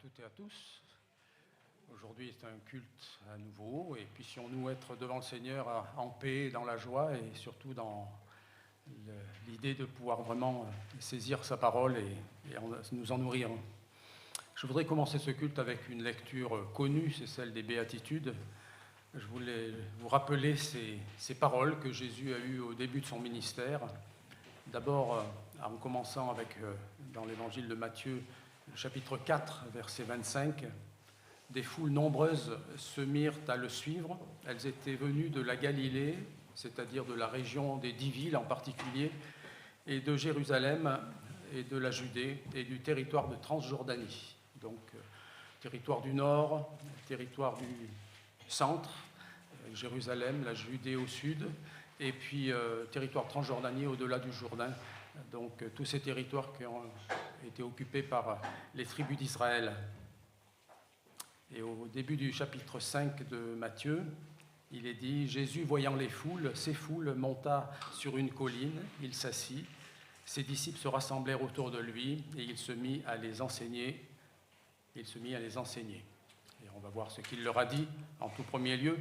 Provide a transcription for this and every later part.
toutes et à tous. Aujourd'hui, c'est un culte à nouveau, et puissions-nous être devant le Seigneur en paix, dans la joie, et surtout dans l'idée de pouvoir vraiment saisir sa parole et nous en nourrir. Je voudrais commencer ce culte avec une lecture connue, c'est celle des Béatitudes. Je voulais vous rappeler ces paroles que Jésus a eues au début de son ministère. D'abord, en commençant avec, dans l'évangile de Matthieu, le chapitre 4, verset 25, « Des foules nombreuses se mirent à le suivre. Elles étaient venues de la Galilée, c'est-à-dire de la région des 10 villes en particulier, et de Jérusalem, et de la Judée, et du territoire de Transjordanie. » Donc, territoire du nord, territoire du centre, Jérusalem, la Judée au sud, et puis territoire Transjordanie au-delà du Jourdain. Donc, tous ces territoires qui ont été occupés par les tribus d'Israël. Et au début du chapitre 5 de Matthieu, il est dit « Jésus, voyant les foules, ces foules, monta sur une colline, il s'assit, ses disciples se rassemblèrent autour de lui, et il se mit à les enseigner. Et on va voir ce qu'il leur a dit en tout premier lieu,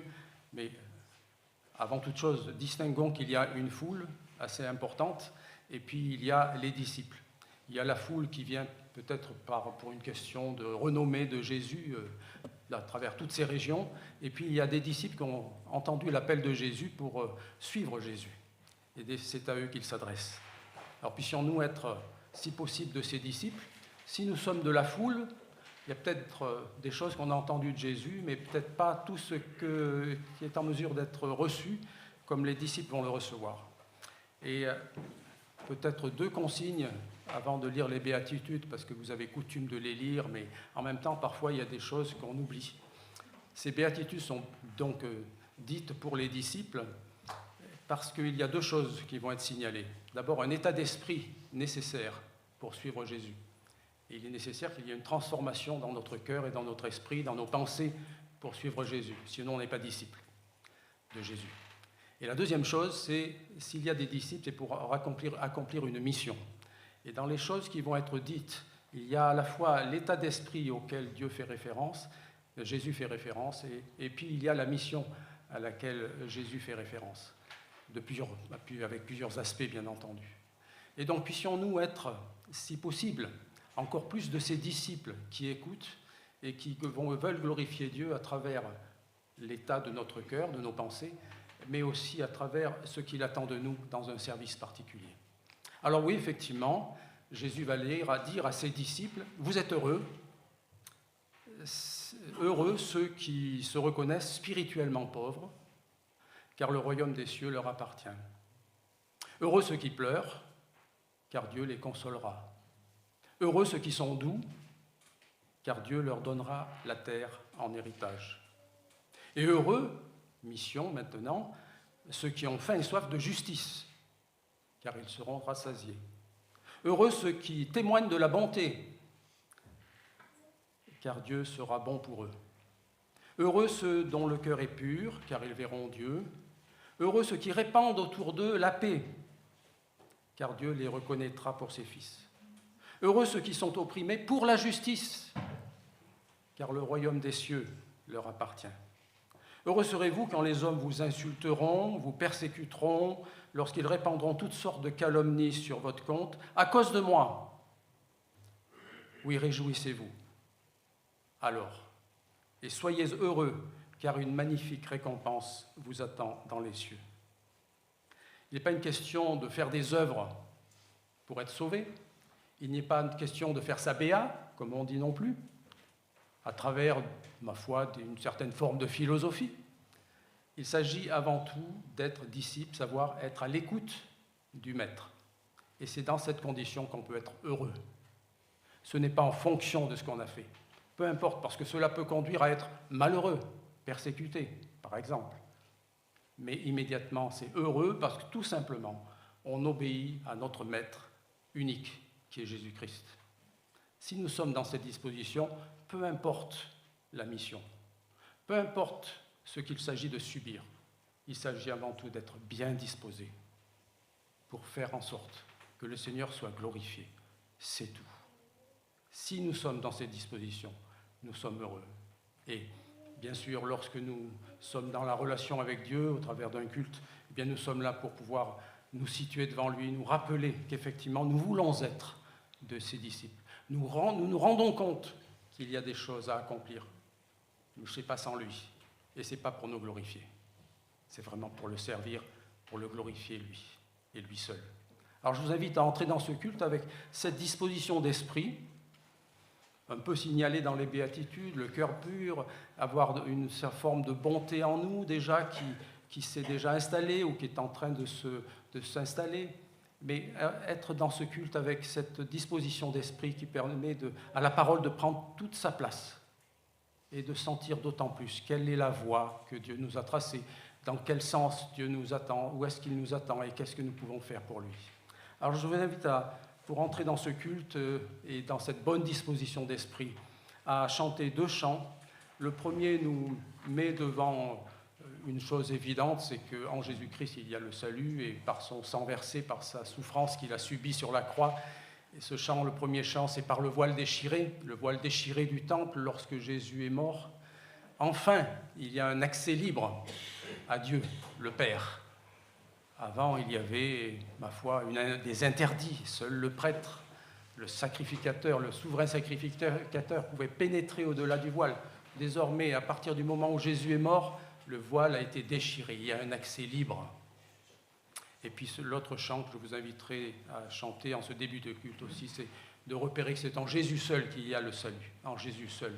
mais avant toute chose, distinguons qu'il y a une foule assez importante, et puis il y a les disciples. Il y a la foule qui vient peut-être pour une question de renommée de Jésus à travers toutes ces régions, et puis il y a des disciples qui ont entendu l'appel de Jésus pour suivre Jésus. Et c'est à eux qu'il s'adresse. Alors puissions-nous être, si possible, de ces disciples. Si nous sommes de la foule, il y a peut-être des choses qu'on a entendues de Jésus, mais peut-être pas tout ce qui est en mesure d'être reçu comme les disciples vont le recevoir. Et peut-être 2 consignes avant de lire les Béatitudes, parce que vous avez coutume de les lire, mais en même temps, parfois, il y a des choses qu'on oublie. Ces Béatitudes sont donc dites pour les disciples parce qu'il y a 2 choses qui vont être signalées. D'abord, un état d'esprit nécessaire pour suivre Jésus. Et il est nécessaire qu'il y ait une transformation dans notre cœur et dans notre esprit, dans nos pensées, pour suivre Jésus. Sinon, on n'est pas disciple de Jésus. Et la deuxième chose, c'est s'il y a des disciples, c'est pour accomplir une mission. Et dans les choses qui vont être dites, il y a à la fois l'état d'esprit auquel Dieu fait référence, Jésus fait référence, et puis il y a la mission à laquelle Jésus fait référence, avec plusieurs aspects, bien entendu. Et donc, puissions-nous être, si possible, encore plus de ces disciples qui écoutent et qui veulent glorifier Dieu à travers l'état de notre cœur, de nos pensées, mais aussi à travers ce qu'il attend de nous dans un service particulier. Alors oui, effectivement, Jésus va dire à ses disciples, « Vous êtes heureux ceux qui se reconnaissent spirituellement pauvres, car le royaume des cieux leur appartient. Heureux ceux qui pleurent, car Dieu les consolera. Heureux ceux qui sont doux, car Dieu leur donnera la terre en héritage. Et heureux, mission maintenant, ceux qui ont faim et soif de justice, car ils seront rassasiés. Heureux ceux qui témoignent de la bonté, car Dieu sera bon pour eux. Heureux ceux dont le cœur est pur, car ils verront Dieu. Heureux ceux qui répandent autour d'eux la paix, car Dieu les reconnaîtra pour ses fils. Heureux ceux qui sont opprimés pour la justice, car le royaume des cieux leur appartient. Heureux serez-vous quand les hommes vous insulteront, vous persécuteront, lorsqu'ils répandront toutes sortes de calomnies sur votre compte, à cause de moi. Oui, réjouissez-vous. Alors, et soyez heureux, car une magnifique récompense vous attend dans les cieux. Il n'est pas une question de faire des œuvres pour être sauvé. Il n'est pas une question de faire sa béa, comme on dit non plus, à travers, ma foi, d'une certaine forme de philosophie. Il s'agit avant tout d'être disciple, savoir être à l'écoute du Maître. Et c'est dans cette condition qu'on peut être heureux. Ce n'est pas en fonction de ce qu'on a fait. Peu importe, parce que cela peut conduire à être malheureux, persécuté, par exemple. Mais immédiatement, c'est heureux parce que tout simplement, on obéit à notre Maître unique, qui est Jésus-Christ. Si nous sommes dans cette disposition, peu importe la mission, peu importe ce qu'il s'agit de subir, il s'agit avant tout d'être bien disposé pour faire en sorte que le Seigneur soit glorifié. C'est tout. Si nous sommes dans cette disposition, nous sommes heureux. Et bien sûr, lorsque nous sommes dans la relation avec Dieu, au travers d'un culte, eh bien, nous sommes là pour pouvoir nous situer devant lui, nous rappeler qu'effectivement, nous voulons être de ses disciples. Nous nous rendons compte qu'il y a des choses à accomplir. Mais ce n'est pas sans lui. Et ce n'est pas pour nous glorifier. C'est vraiment pour le servir, pour le glorifier lui, et lui seul. Alors je vous invite à entrer dans ce culte avec cette disposition d'esprit, un peu signalée dans les béatitudes, le cœur pur, avoir une forme de bonté en nous déjà qui s'est déjà installée ou qui est en train de s'installer. Mais être dans ce culte avec cette disposition d'esprit qui permet à la parole de prendre toute sa place et de sentir d'autant plus quelle est la voie que Dieu nous a tracée, dans quel sens Dieu nous attend, où est-ce qu'il nous attend et qu'est-ce que nous pouvons faire pour lui. Alors je vous invite, pour entrer dans ce culte et dans cette bonne disposition d'esprit, à chanter 2 chants. Le premier nous met devant une chose évidente, c'est qu'en Jésus-Christ, il y a le salut, et par son sang versé, par sa souffrance qu'il a subie sur la croix. Et ce chant, le premier chant, c'est par le voile déchiré du temple lorsque Jésus est mort. Enfin, il y a un accès libre à Dieu, le Père. Avant, il y avait, ma foi, des interdits. Seul le prêtre, le sacrificateur, le souverain sacrificateur pouvait pénétrer au-delà du voile. Désormais, à partir du moment où Jésus est mort, le voile a été déchiré. Il y a un accès libre. Et puis l'autre chant que je vous inviterai à chanter en ce début de culte aussi, c'est de repérer que c'est en Jésus seul qu'il y a le salut, en Jésus seul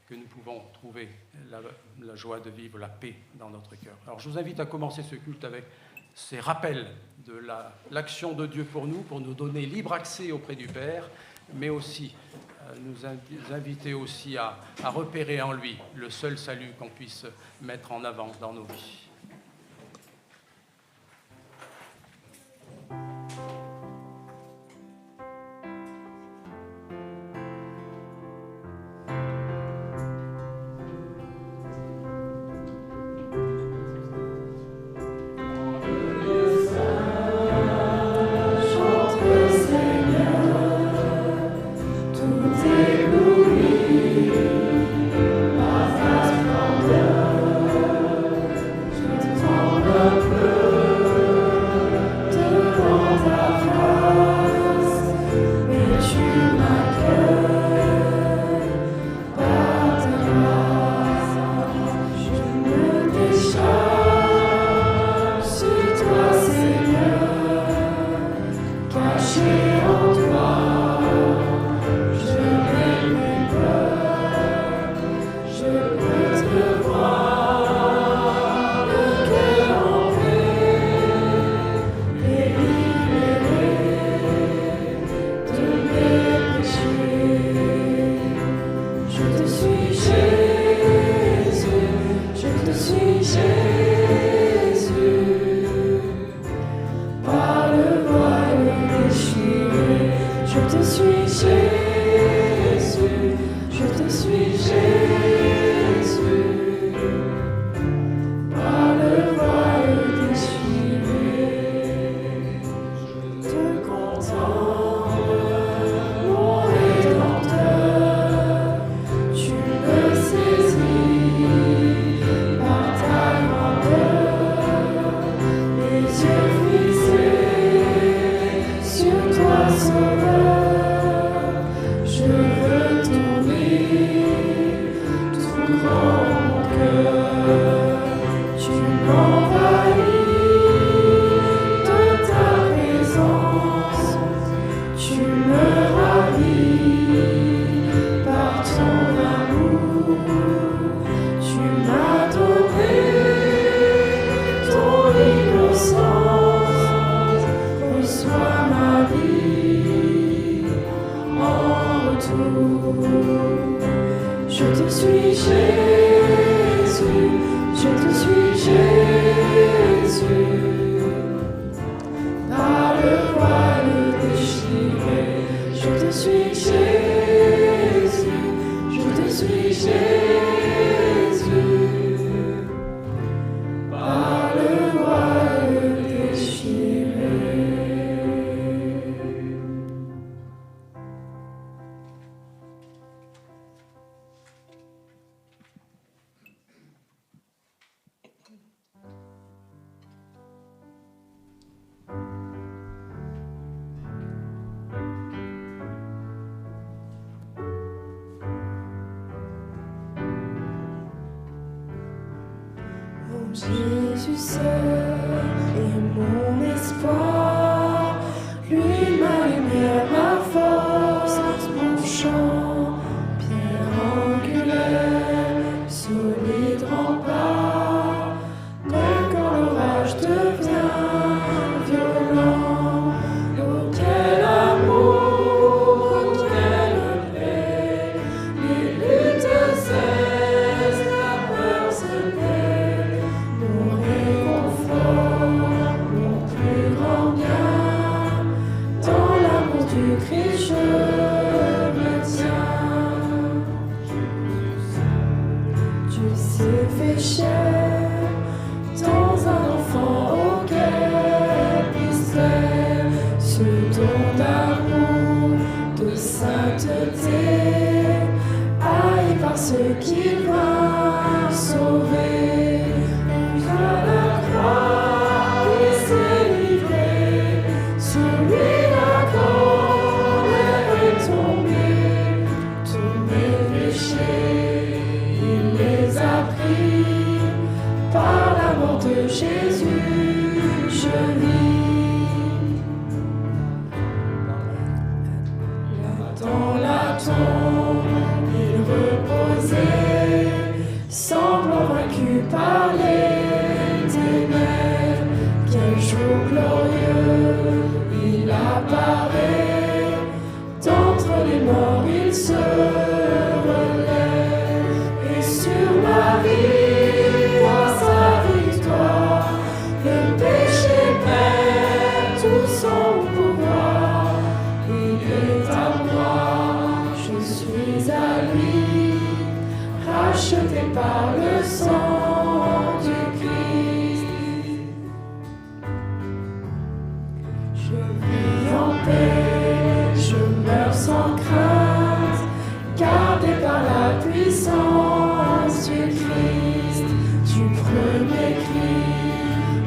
que nous pouvons trouver la joie de vivre, la paix dans notre cœur. Alors je vous invite à commencer ce culte avec ces rappels de l'action de Dieu pour nous donner libre accès auprès du Père, mais aussi nous inviter aussi à repérer en lui le seul salut qu'on puisse mettre en avant dans nos vies. Jésus seul est mon espoir, lui ma lumière, ma force, mon chant, pierre angulaire, solide rempart. Mais quand l'orage devient violent, oh quel amour, quelle paix, les luttes cessent, la peur se tait, mon réconfort, mon plus grand bien, dans l'amour du Christ je me tiens. Tu sais fait chair dans un enfant auquel mystère, ce don d'amour, de sainteté, haï par ceux qu'il vint sauver. À la croix, il s'est livré, sur lui la colère est tombée, tous mes péchés, il les a pris, par la mort de Jésus, je vis. Dans la tombe, il reposait, semblant vaincu par les ténèbres. Quel jour glorieux, il apparaît, d'entre les morts il se relève, et sur ma vie, par sa victoire, le péché perd tout son pouvoir. Il est à moi, je suis à lui, racheté par le sang du Christ. Je vis en paix, je meurs sans crainte, gardé par la puissance du Christ, du premier cri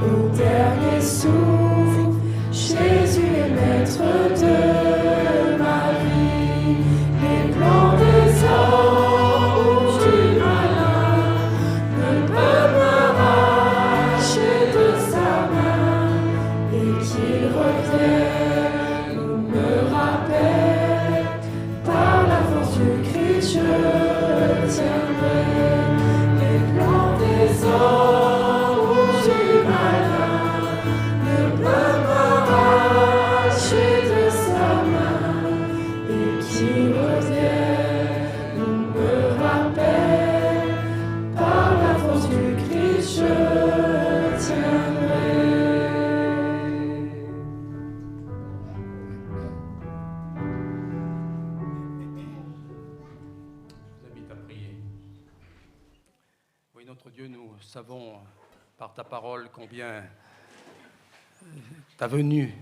au dernier souffle. Jésus est maître de ma vie, les plans des hommes du malin ne peuvent m'arracher de sa main, et qu'il revienne ou me rappelle, par la force du Christ je tiendrai. Les plans des hommes du malin ne peuvent m'arracher de sa main, et qui revienne ou me rappelle, par la force du Christ je tiendrai. Je vous invite à prier. Oui, notre Dieu, nous savons par ta parole combien ta venue,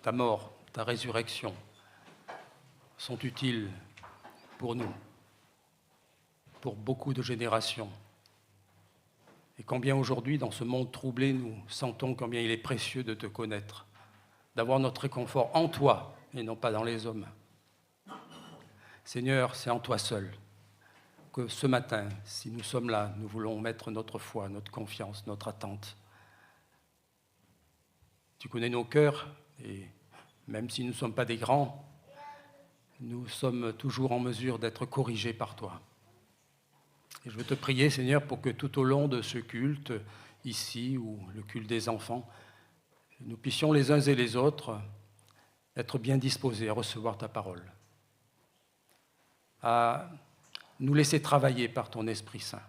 ta mort, ta résurrection sont utiles pour nous, pour beaucoup de générations. Et combien aujourd'hui, dans ce monde troublé, nous sentons combien il est précieux de te connaître, d'avoir notre réconfort en toi et non pas dans les hommes. Seigneur, c'est en toi seul que ce matin, si nous sommes là, nous voulons mettre notre foi, notre confiance, notre attente. Tu connais nos cœurs, et même si nous ne sommes pas des grands, nous sommes toujours en mesure d'être corrigés par toi. Et je veux te prier, Seigneur, pour que tout au long de ce culte, ici, ou le culte des enfants, nous puissions les uns et les autres être bien disposés à recevoir ta parole, à nous laisser travailler par ton Esprit Saint,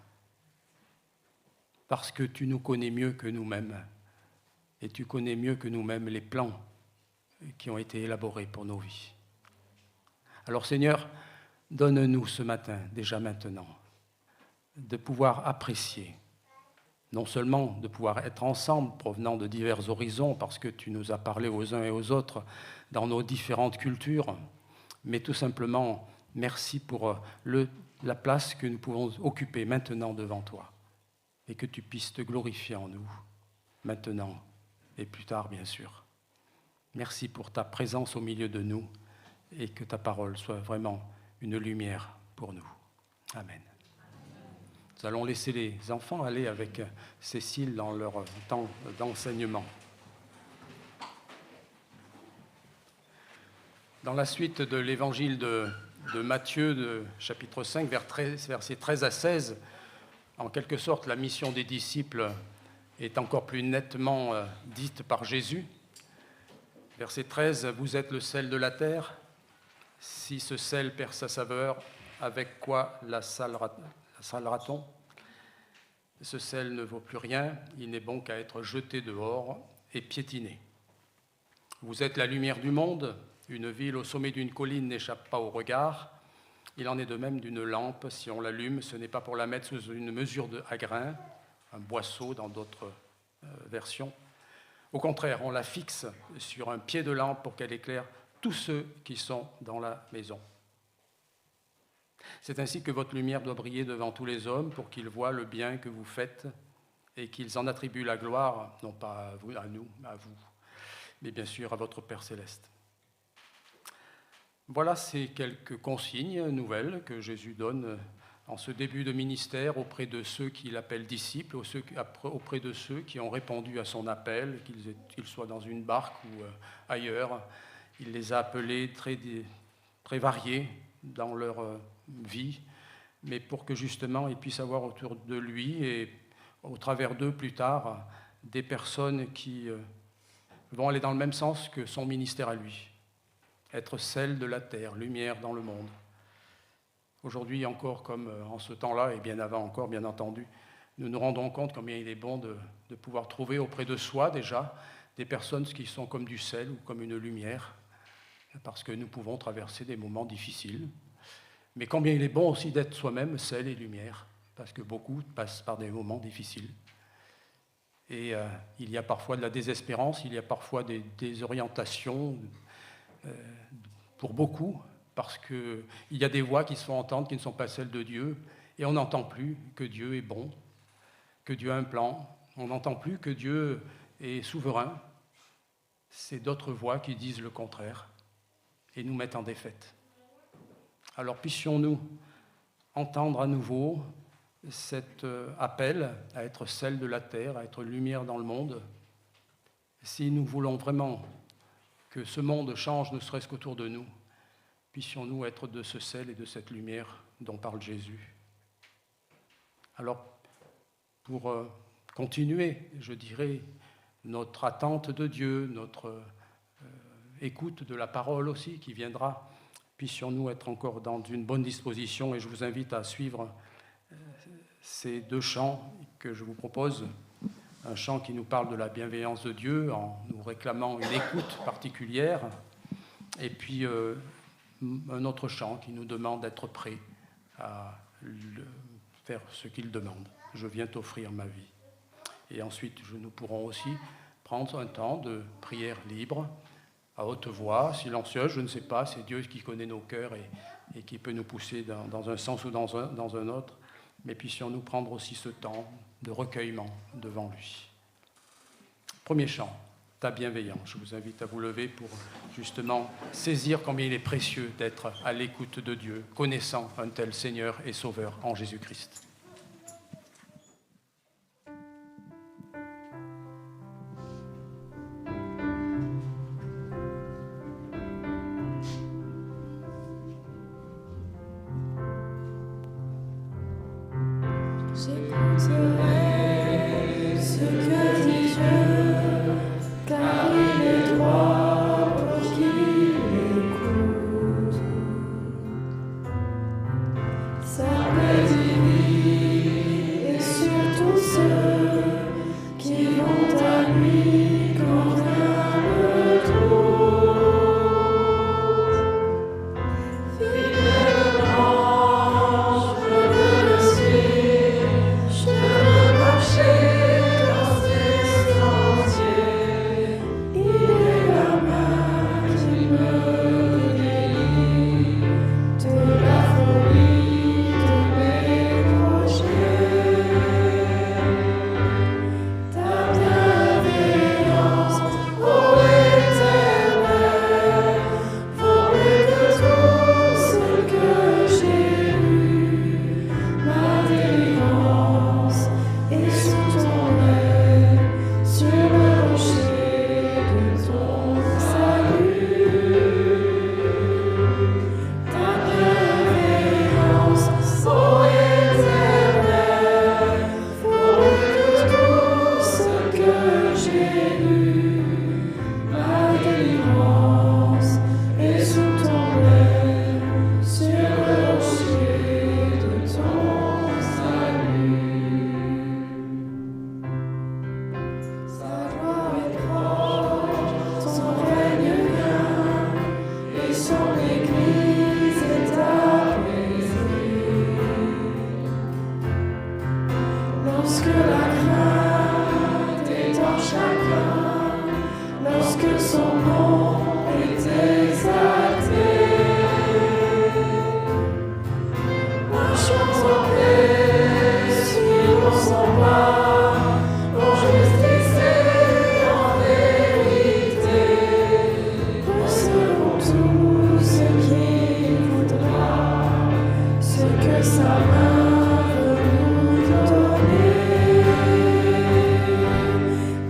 parce que tu nous connais mieux que nous-mêmes, et tu connais mieux que nous-mêmes les plans qui ont été élaborés pour nos vies. Alors Seigneur, donne-nous ce matin, déjà maintenant, de pouvoir apprécier, non seulement de pouvoir être ensemble, provenant de divers horizons, parce que tu nous as parlé aux uns et aux autres dans nos différentes cultures, mais tout simplement, merci pour la place que nous pouvons occuper maintenant devant toi, et que tu puisses te glorifier en nous, maintenant et plus tard, bien sûr. Merci pour ta présence au milieu de nous, et que ta parole soit vraiment une lumière pour nous. Amen. Nous Nous allons laisser les enfants aller avec Cécile dans leur temps d'enseignement. Dans la suite de l'évangile de Matthieu, chapitre 5, versets 13 à 16, en quelque sorte, la mission des disciples est encore plus nettement dite par Jésus. Verset 13, « Vous êtes le sel de la terre. Si ce sel perd sa saveur, avec quoi la salera-t-on ? Ce sel ne vaut plus rien, il n'est bon qu'à être jeté dehors et piétiné. Vous êtes la lumière du monde. Une ville au sommet d'une colline n'échappe pas au regard. Il en est de même d'une lampe. Si on l'allume, ce n'est pas pour la mettre sous une mesure à grains, un boisseau dans d'autres versions. Au contraire, on la fixe sur un pied de lampe pour qu'elle éclaire tous ceux qui sont dans la maison. C'est ainsi que votre lumière doit briller devant tous les hommes pour qu'ils voient le bien que vous faites et qu'ils en attribuent la gloire, non pas à vous, mais bien sûr à votre Père céleste. » Voilà ces quelques consignes nouvelles que Jésus donne en ce début de ministère auprès de ceux qu'il appelle disciples, auprès de ceux qui ont répondu à son appel, qu'ils soient dans une barque ou ailleurs. Il les a appelés très variés dans leur vie, mais pour que justement ils puissent avoir autour de lui et au travers d'eux plus tard des personnes qui vont aller dans le même sens que son ministère à lui. Être sel de la terre, lumière dans le monde. Aujourd'hui encore, comme en ce temps-là, et bien avant encore, bien entendu, nous nous rendons compte combien il est bon de pouvoir trouver auprès de soi déjà des personnes qui sont comme du sel ou comme une lumière, parce que nous pouvons traverser des moments difficiles. Mais combien il est bon aussi d'être soi-même sel et lumière, parce que beaucoup passent par des moments difficiles. Et il y a parfois de la désespérance, il y a parfois des désorientations, pour beaucoup, parce qu'il y a des voix qui se font entendre qui ne sont pas celles de Dieu, et on n'entend plus que Dieu est bon, que Dieu a un plan, on n'entend plus que Dieu est souverain. C'est d'autres voix qui disent le contraire et nous mettent en défaite. Alors puissions-nous entendre à nouveau cet appel à être sel de la terre, à être lumière dans le monde, si nous voulons vraiment que ce monde change, ne serait-ce qu'autour de nous, puissions-nous être de ce sel et de cette lumière dont parle Jésus. Alors, pour continuer, je dirais, notre attente de Dieu, notre écoute de la parole aussi qui viendra, puissions-nous être encore dans une bonne disposition, et je vous invite à suivre ces deux chants que je vous propose. Un chant qui nous parle de la bienveillance de Dieu en nous réclamant une écoute particulière, et puis un autre chant qui nous demande d'être prêts à faire ce qu'il demande. Je viens t'offrir ma vie. Et ensuite, nous pourrons aussi prendre un temps de prière libre, à haute voix, silencieuse, je ne sais pas, c'est Dieu qui connaît nos cœurs et qui peut nous pousser dans un sens ou dans un autre, mais puissions-nous prendre aussi ce temps de recueillement devant lui. Premier chant, ta bienveillance. Je vous invite à vous lever pour justement saisir combien il est précieux d'être à l'écoute de Dieu, connaissant un tel Seigneur et Sauveur en Jésus-Christ. J'écouterai ce que dit Dieu, car il est droit pour qui l'écoute. Sa paix divine est sur tous ceux qui vont à lui quand rien ne doute. Fidèlement, je le suis. Je veux marcher dans ses Lorsque la crainte est en chacun, lorsque son nom est exalté, marchons en paix, suivons son pas, en justice et en vérité, recevons tout ce qu'il voudra, ce que sa main veut nous donner.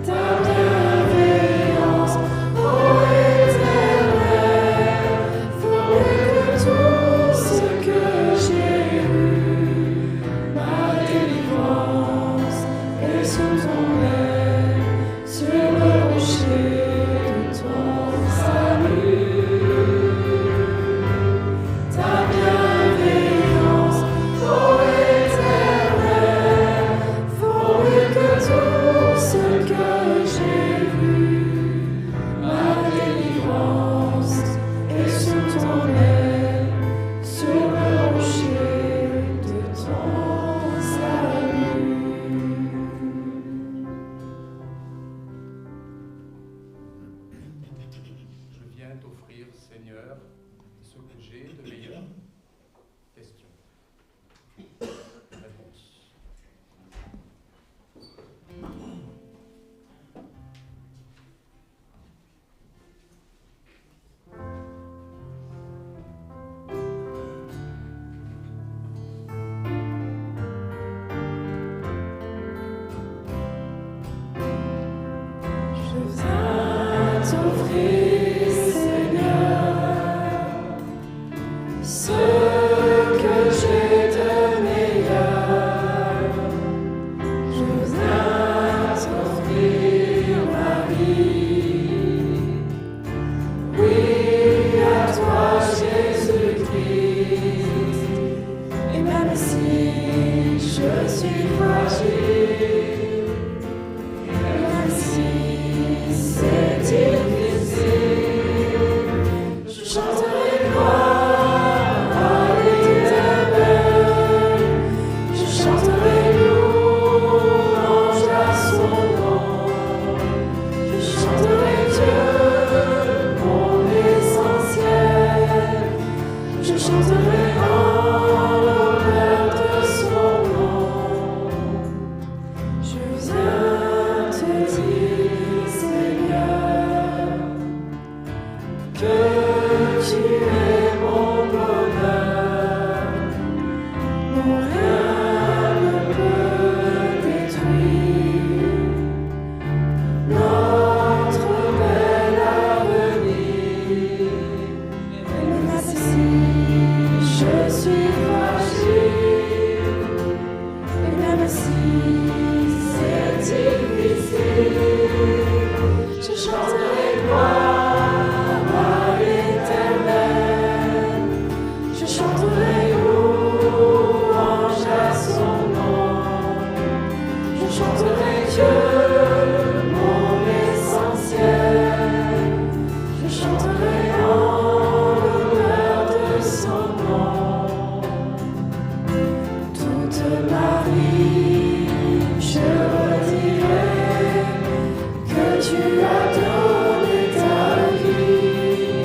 Ta bienveillance, ô Éternel, vaut mieux que tout ce que j'ai eu. Ma délivrance est sous ton aile, sur le rocher de ton salut. Ta bienveillance, ô Éternel, vaut mieux que tout ce que j'ai vu. Ma délivrance est sous ton aile, sur le rocher de ton salut. Je viens t'offrir, Seigneur, ce que j'ai de meilleur. Question. Réponse. Je viens t'offrir, Seigneur, ce que j'ai de meilleur. Je viens t'offrir ma vie. Oui, à toi, Jésus-Christ. Et même si je suis fragile, même si c'est difficile, je chanterai gloire à l'Éternel. Je chanterai louange à son nom. Je chanterai Dieu, mon essentiel. Je chanterai en l'honneur de son nom. Je viens te dire, Seigneur, que tu es mon bonheur. Mon rien ne peut détruire notre bel avenir. Et même si je suis fragile, et même si c'est difficile, je chanterai gloire à l'Éternel. Je chanterai louange à son nom. Je chanterai Dieu, mon essentiel. Je chanterai en l'honneur de son nom. Toute ma vie, je redirai que tu as donné ta vie.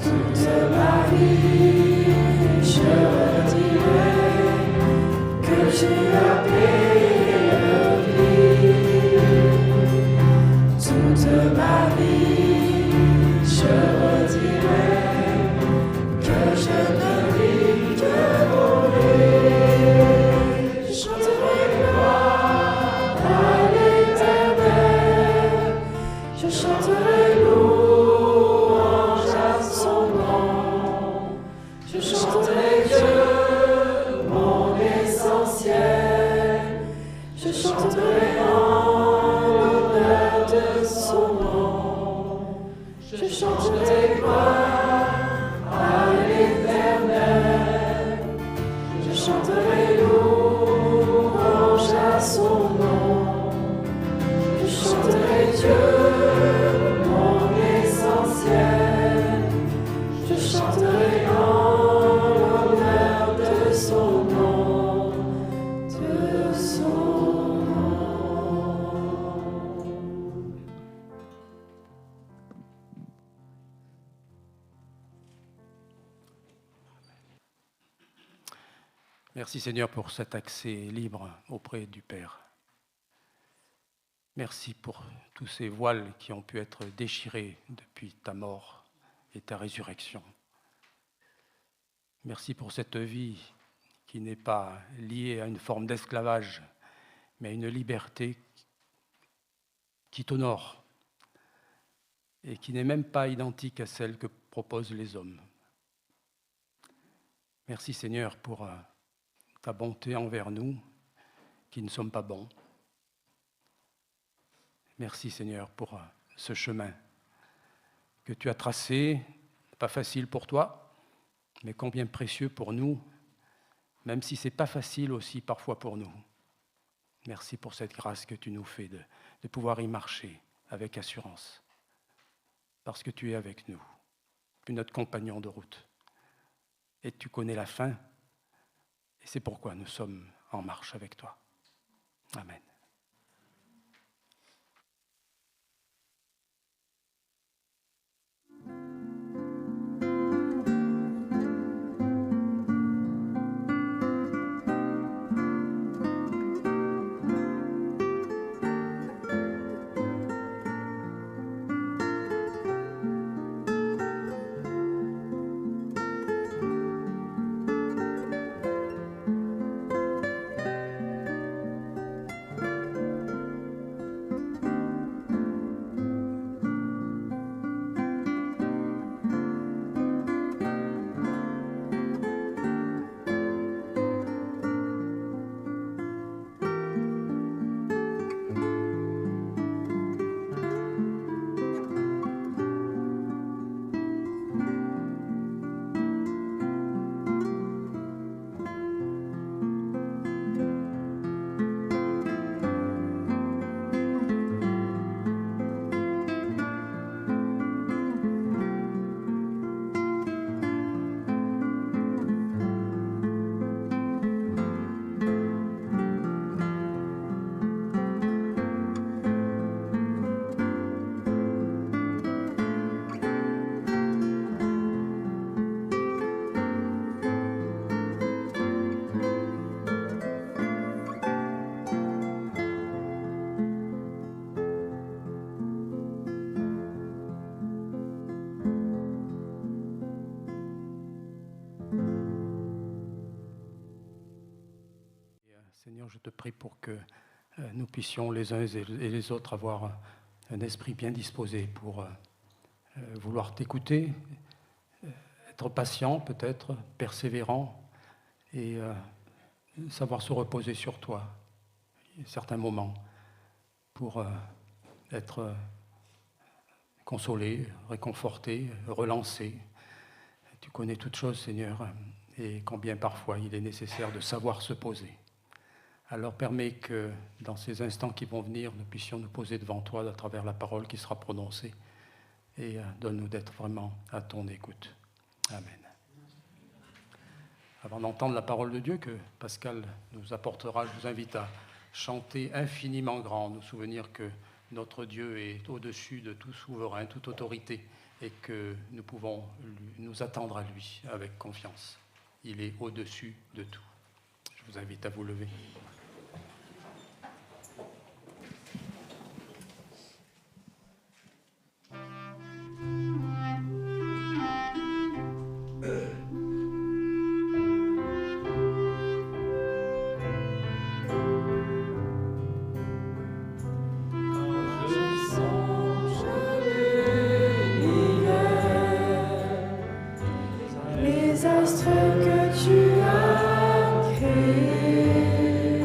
Toute ma vie, je redirai que tu as payé le prix. Toute ma vie, je redirai que je ne vis que pour lui. Je chanterai gloire à l'Éternel. Je chanterai louange à son nom. Je chanterai Dieu, mon essentiel. Je chanterai en l'honneur de son nom. Je chanterai gloire à l'Éternel. Je chanterai louange à son nom. Je chanterai Dieu, mon essentiel. Je chanterai en l'honneur de son nom. De Merci Seigneur pour cet accès libre auprès du Père. Merci pour tous ces voiles qui ont pu être déchirés depuis ta mort et ta résurrection. Merci pour cette vie qui n'est pas liée à une forme d'esclavage, mais à une liberté qui t'honore et qui n'est même pas identique à celle que proposent les hommes. Merci Seigneur pour ta bonté envers nous qui ne sommes pas bons. Merci Seigneur pour ce chemin que tu as tracé, pas facile pour toi, mais combien précieux pour nous, même si ce n'est pas facile aussi parfois pour nous. Merci pour cette grâce que tu nous fais de pouvoir y marcher avec assurance, parce que tu es avec nous, tu es notre compagnon de route, et tu connais la fin, et c'est pourquoi nous sommes en marche avec toi. Amen. Seigneur, je te prie pour que nous puissions les uns et les autres avoir un esprit bien disposé pour vouloir t'écouter, être patient peut-être, persévérant et savoir se reposer sur toi à certains moments pour être consolé, réconforté, relancé. Tu connais toutes choses, Seigneur, et combien parfois il est nécessaire de savoir se poser. Alors permets que dans ces instants qui vont venir, nous puissions nous poser devant toi à travers la parole qui sera prononcée et donne-nous d'être vraiment à ton écoute. Amen. Avant d'entendre la parole de Dieu que Pascal nous apportera, je vous invite à chanter infiniment grand, nous souvenir que notre Dieu est au-dessus de tout souverain, toute autorité et que nous pouvons nous attendre à lui avec confiance. Il est au-dessus de tout. Je vous invite à vous lever. Les astres que tu as créés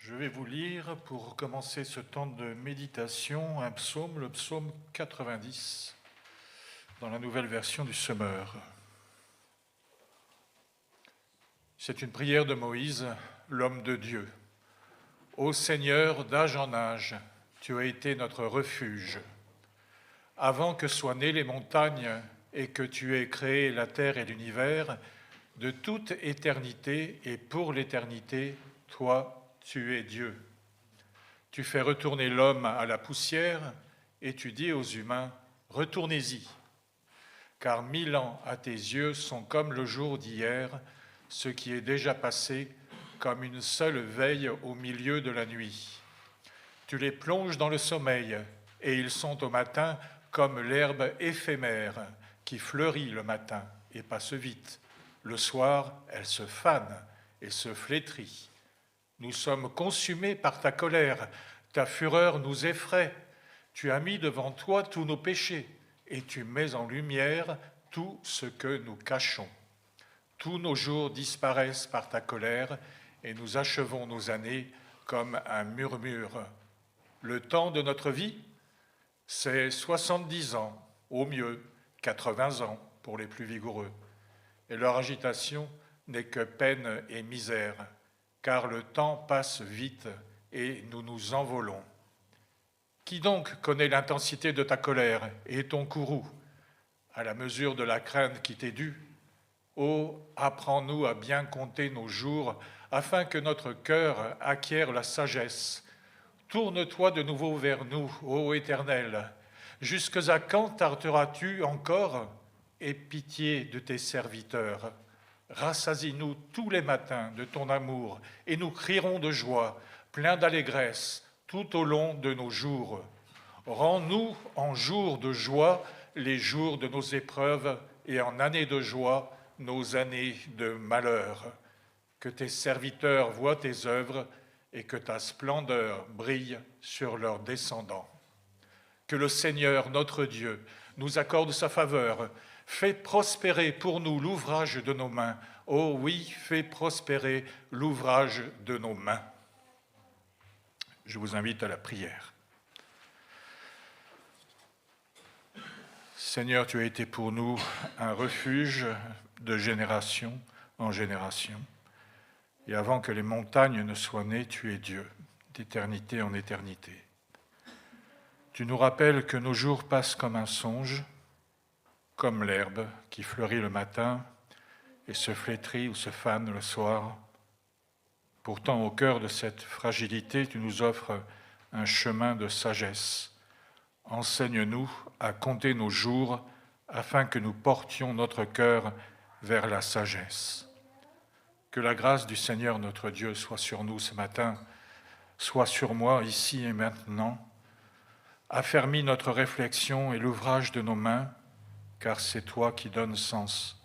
Je vais vous lire, pour commencer ce temps de méditation, un psaume, le psaume 90, dans la nouvelle version du Semeur. C'est une prière de Moïse, l'homme de Dieu. Ô Seigneur, d'âge en âge, tu as été notre refuge. Avant que soient nées les montagnes et que tu aies créé la terre et l'univers, de toute éternité et pour l'éternité, toi, tu es Dieu. Tu fais retourner l'homme à la poussière et tu dis aux humains, retournez-y. Car 1000 ans à tes yeux sont comme le jour d'hier, ce qui est déjà passé comme une seule veille au milieu de la nuit. Tu les plonges dans le sommeil et ils sont au matin comme l'herbe éphémère qui fleurit le matin et passe vite. Le soir, elle se fane et se flétrit. Nous sommes consumés par ta colère, ta fureur nous effraie. Tu as mis devant toi tous nos péchés et tu mets en lumière tout ce que nous cachons. Tous nos jours disparaissent par ta colère et nous achevons nos années comme un murmure. Le temps de notre vie, c'est 70 ans, au mieux 80 ans pour les plus vigoureux. Et leur agitation n'est que peine et misère, car le temps passe vite et nous nous envolons. Qui donc connaît l'intensité de ta colère et ton courroux, à la mesure de la crainte qui t'est due? Ô, apprends-nous à bien compter nos jours, afin que notre cœur acquiert la sagesse. Tourne-toi de nouveau vers nous, ô Éternel. Jusque à quand tarderas-tu encore? Aie pitié de tes serviteurs. Rassasie-nous tous les matins de ton amour, et nous crierons de joie, pleins d'allégresse, tout au long de nos jours. Rends-nous en jours de joie les jours de nos épreuves, et en années de joie nos années de malheur. Que tes serviteurs voient tes œuvres et que ta splendeur brille sur leurs descendants. Que le Seigneur, notre Dieu, nous accorde sa faveur. Fais prospérer pour nous l'ouvrage de nos mains. Oh oui, fais prospérer l'ouvrage de nos mains. Je vous invite à la prière. Seigneur, tu as été pour nous un refuge de génération en génération. Et avant que les montagnes ne soient nées, tu es Dieu, d'éternité en éternité. Tu nous rappelles que nos jours passent comme un songe, comme l'herbe qui fleurit le matin et se flétrit ou se fane le soir. Pourtant, au cœur de cette fragilité, tu nous offres un chemin de sagesse. Enseigne-nous à compter nos jours afin que nous portions notre cœur vers la sagesse. Que la grâce du Seigneur notre Dieu soit sur nous ce matin, soit sur moi ici et maintenant. Affermis notre réflexion et l'ouvrage de nos mains, car c'est toi qui donnes sens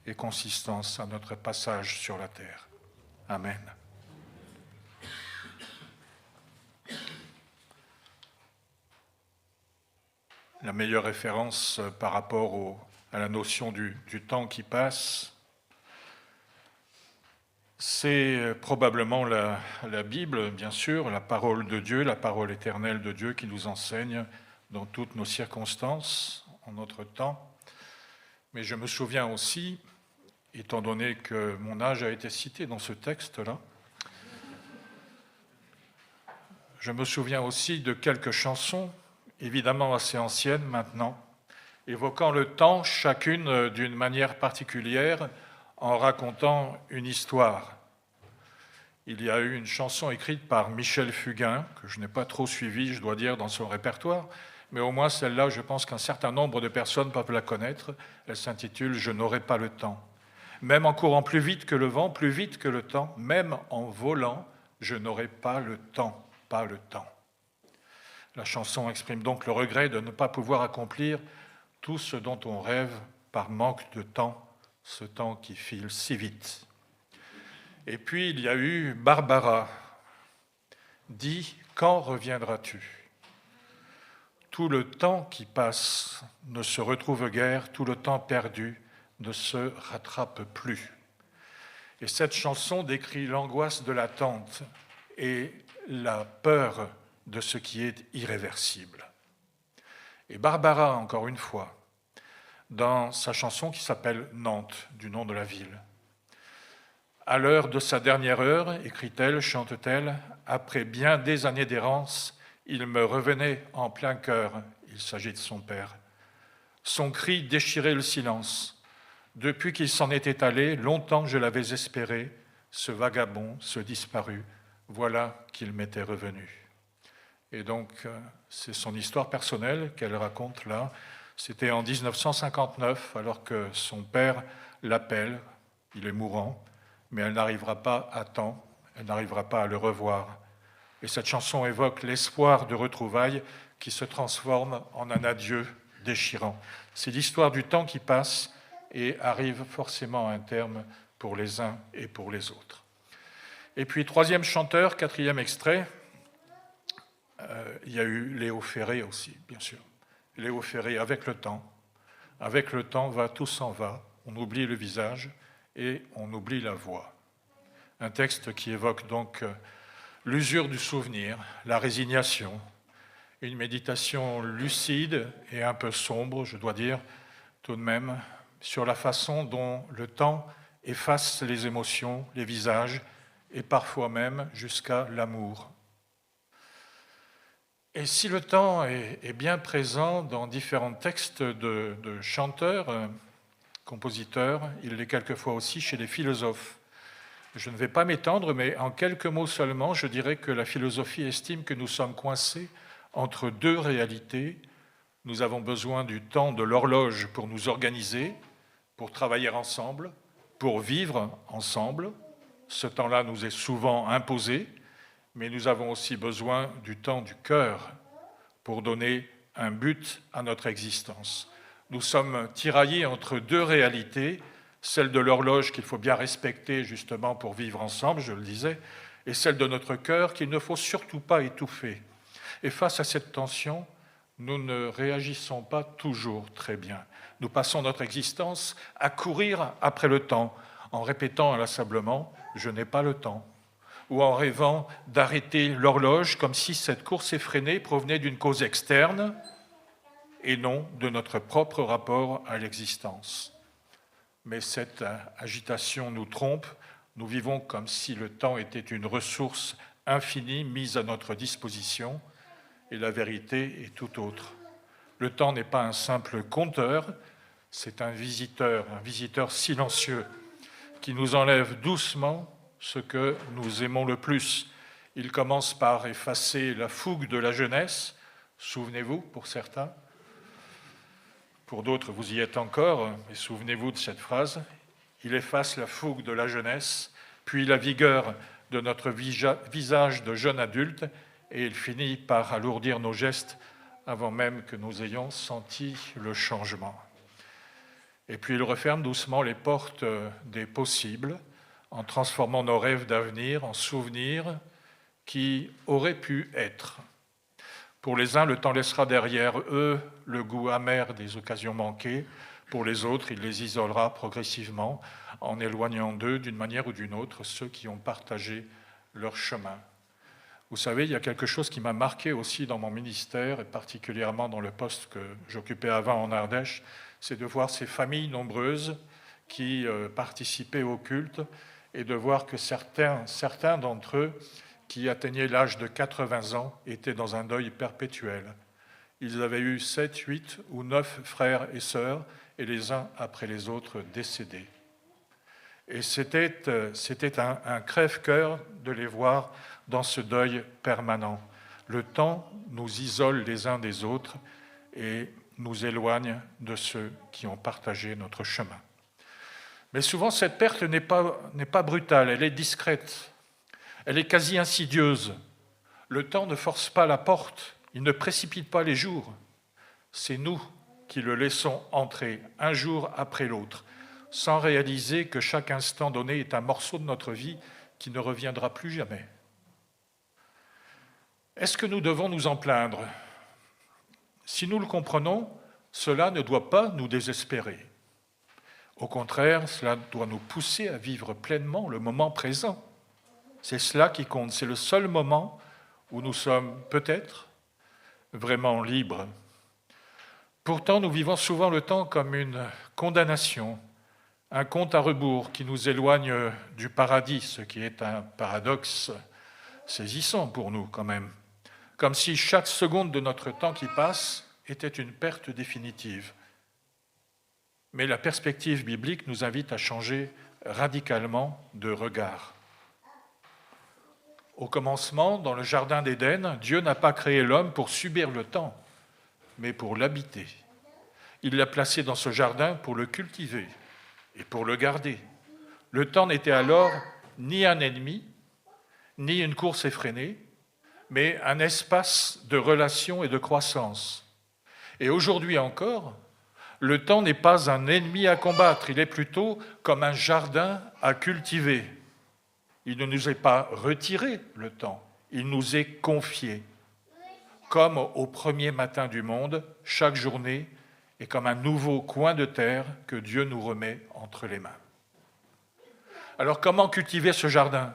et consistance à notre passage sur la terre. Amen. La meilleure référence par rapport à la notion du temps qui passe, c'est probablement la Bible, bien sûr, la parole de Dieu, la parole éternelle de Dieu qui nous enseigne dans toutes nos circonstances, en notre temps. Mais je me souviens aussi, étant donné que mon âge a été cité dans ce texte-là, je me souviens aussi de quelques chansons, évidemment assez anciennes maintenant, évoquant le temps, chacune d'une manière particulière, en racontant une histoire. Il y a eu une chanson écrite par Michel Fugain, que je n'ai pas trop suivie, je dois dire, dans son répertoire, mais au moins celle-là, je pense qu'un certain nombre de personnes peuvent la connaître. Elle s'intitule « Je n'aurai pas le temps ». Même en courant plus vite que le vent, plus vite que le temps, même en volant, je n'aurai pas le temps, pas le temps. La chanson exprime donc le regret de ne pas pouvoir accomplir tout ce dont on rêve par manque de temps, ce temps qui file si vite. Et puis il y a eu Barbara. Dis, quand reviendras-tu ? Tout le temps qui passe ne se retrouve guère, tout le temps perdu ne se rattrape plus. Et cette chanson décrit l'angoisse de l'attente et la peur de ce qui est irréversible. Et Barbara, encore une fois, dans sa chanson qui s'appelle « Nantes », du nom de la ville. « À l'heure de sa dernière heure, écrit-elle, chante-t-elle, après bien des années d'errance, il me revenait en plein cœur, il s'agit de son père. Son cri déchirait le silence. Depuis qu'il s'en était allé, longtemps je l'avais espéré, ce vagabond, ce disparu, voilà qu'il m'était revenu. » Et donc, c'est son histoire personnelle qu'elle raconte là. C'était en 1959, alors que son père l'appelle, il est mourant, mais elle n'arrivera pas à temps, elle n'arrivera pas à le revoir. Et cette chanson évoque l'espoir de retrouvailles qui se transforme en un adieu déchirant. C'est l'histoire du temps qui passe et arrive forcément à un terme pour les uns et pour les autres. Et puis, troisième chanteur, quatrième extrait, il y a eu Léo Ferré aussi, bien sûr. Léo Ferré, avec le temps va, tout s'en va, on oublie le visage et on oublie la voix. Un texte qui évoque donc l'usure du souvenir, la résignation, une méditation lucide et un peu sombre, je dois dire, tout de même, sur la façon dont le temps efface les émotions, les visages et parfois même jusqu'à l'amour. Et si le temps est bien présent dans différents textes de chanteurs, compositeurs, il l'est quelquefois aussi chez les philosophes. Je ne vais pas m'étendre, mais en quelques mots seulement, je dirais que la philosophie estime que nous sommes coincés entre deux réalités. Nous avons besoin du temps de l'horloge pour nous organiser, pour travailler ensemble, pour vivre ensemble. Ce temps-là nous est souvent imposé, mais nous avons aussi besoin du temps du cœur pour donner un but à notre existence. Nous sommes tiraillés entre deux réalités, celle de l'horloge qu'il faut bien respecter justement pour vivre ensemble, je le disais, et celle de notre cœur qu'il ne faut surtout pas étouffer. Et face à cette tension, nous ne réagissons pas toujours très bien. Nous passons notre existence à courir après le temps, en répétant inlassablement « je n'ai pas le temps », ou en rêvant d'arrêter l'horloge comme si cette course effrénée provenait d'une cause externe et non de notre propre rapport à l'existence. Mais cette agitation nous trompe, nous vivons comme si le temps était une ressource infinie mise à notre disposition, et la vérité est tout autre. Le temps n'est pas un simple compteur, c'est un visiteur silencieux qui nous enlève doucement ce que nous aimons le plus. Il commence par effacer la fougue de la jeunesse, souvenez-vous pour certains, pour d'autres vous y êtes encore, mais souvenez-vous de cette phrase, il efface la fougue de la jeunesse, puis la vigueur de notre visage de jeune adulte, et il finit par alourdir nos gestes avant même que nous ayons senti le changement. Et puis il referme doucement les portes des possibles, en transformant nos rêves d'avenir en souvenirs qui auraient pu être. Pour les uns, le temps laissera derrière eux le goût amer des occasions manquées. Pour les autres, il les isolera progressivement en éloignant d'eux, d'une manière ou d'une autre, ceux qui ont partagé leur chemin. Vous savez, il y a quelque chose qui m'a marqué aussi dans mon ministère, et particulièrement dans le poste que j'occupais avant en Ardèche, c'est de voir ces familles nombreuses qui participaient au culte et de voir que certains d'entre eux qui atteignaient l'âge de 80 ans étaient dans un deuil perpétuel. Ils avaient eu 7, 8 ou 9 frères et sœurs, et les uns après les autres décédés. Et c'était un crève-cœur de les voir dans ce deuil permanent. Le temps nous isole les uns des autres et nous éloigne de ceux qui ont partagé notre chemin. Mais souvent, cette perte n'est pas brutale, elle est discrète, elle est quasi insidieuse. Le temps ne force pas la porte, il ne précipite pas les jours. C'est nous qui le laissons entrer un jour après l'autre, sans réaliser que chaque instant donné est un morceau de notre vie qui ne reviendra plus jamais. Est-ce que nous devons nous en plaindre ? Si nous le comprenons, cela ne doit pas nous désespérer. Au contraire, cela doit nous pousser à vivre pleinement le moment présent. C'est cela qui compte, c'est le seul moment où nous sommes peut-être vraiment libres. Pourtant, nous vivons souvent le temps comme une condamnation, un compte à rebours qui nous éloigne du paradis, ce qui est un paradoxe saisissant pour nous quand même. Comme si chaque seconde de notre temps qui passe était une perte définitive. Mais la perspective biblique nous invite à changer radicalement de regard. Au commencement, dans le jardin d'Éden, Dieu n'a pas créé l'homme pour subir le temps, mais pour l'habiter. Il l'a placé dans ce jardin pour le cultiver et pour le garder. Le temps n'était alors ni un ennemi, ni une course effrénée, mais un espace de relation et de croissance. Et aujourd'hui encore, le temps n'est pas un ennemi à combattre, il est plutôt comme un jardin à cultiver. Il ne nous est pas retiré, le temps, il nous est confié. Comme au premier matin du monde, chaque journée est comme un nouveau coin de terre que Dieu nous remet entre les mains. Alors comment cultiver ce jardin ?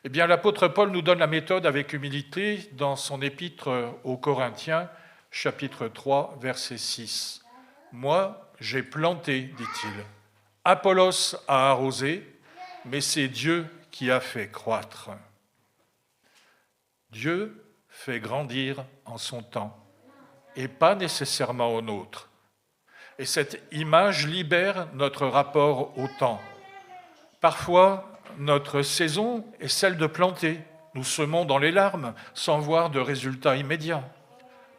Eh bien, l'apôtre Paul nous donne la méthode avec humilité dans son épître aux Corinthiens, chapitre 3, verset 6. « Moi, j'ai planté, dit-il. Apollos a arrosé, mais c'est Dieu qui a fait croître. » Dieu fait grandir en son temps, et pas nécessairement au nôtre. Et cette image libère notre rapport au temps. Parfois, notre saison est celle de planter. Nous semons dans les larmes sans voir de résultats immédiats.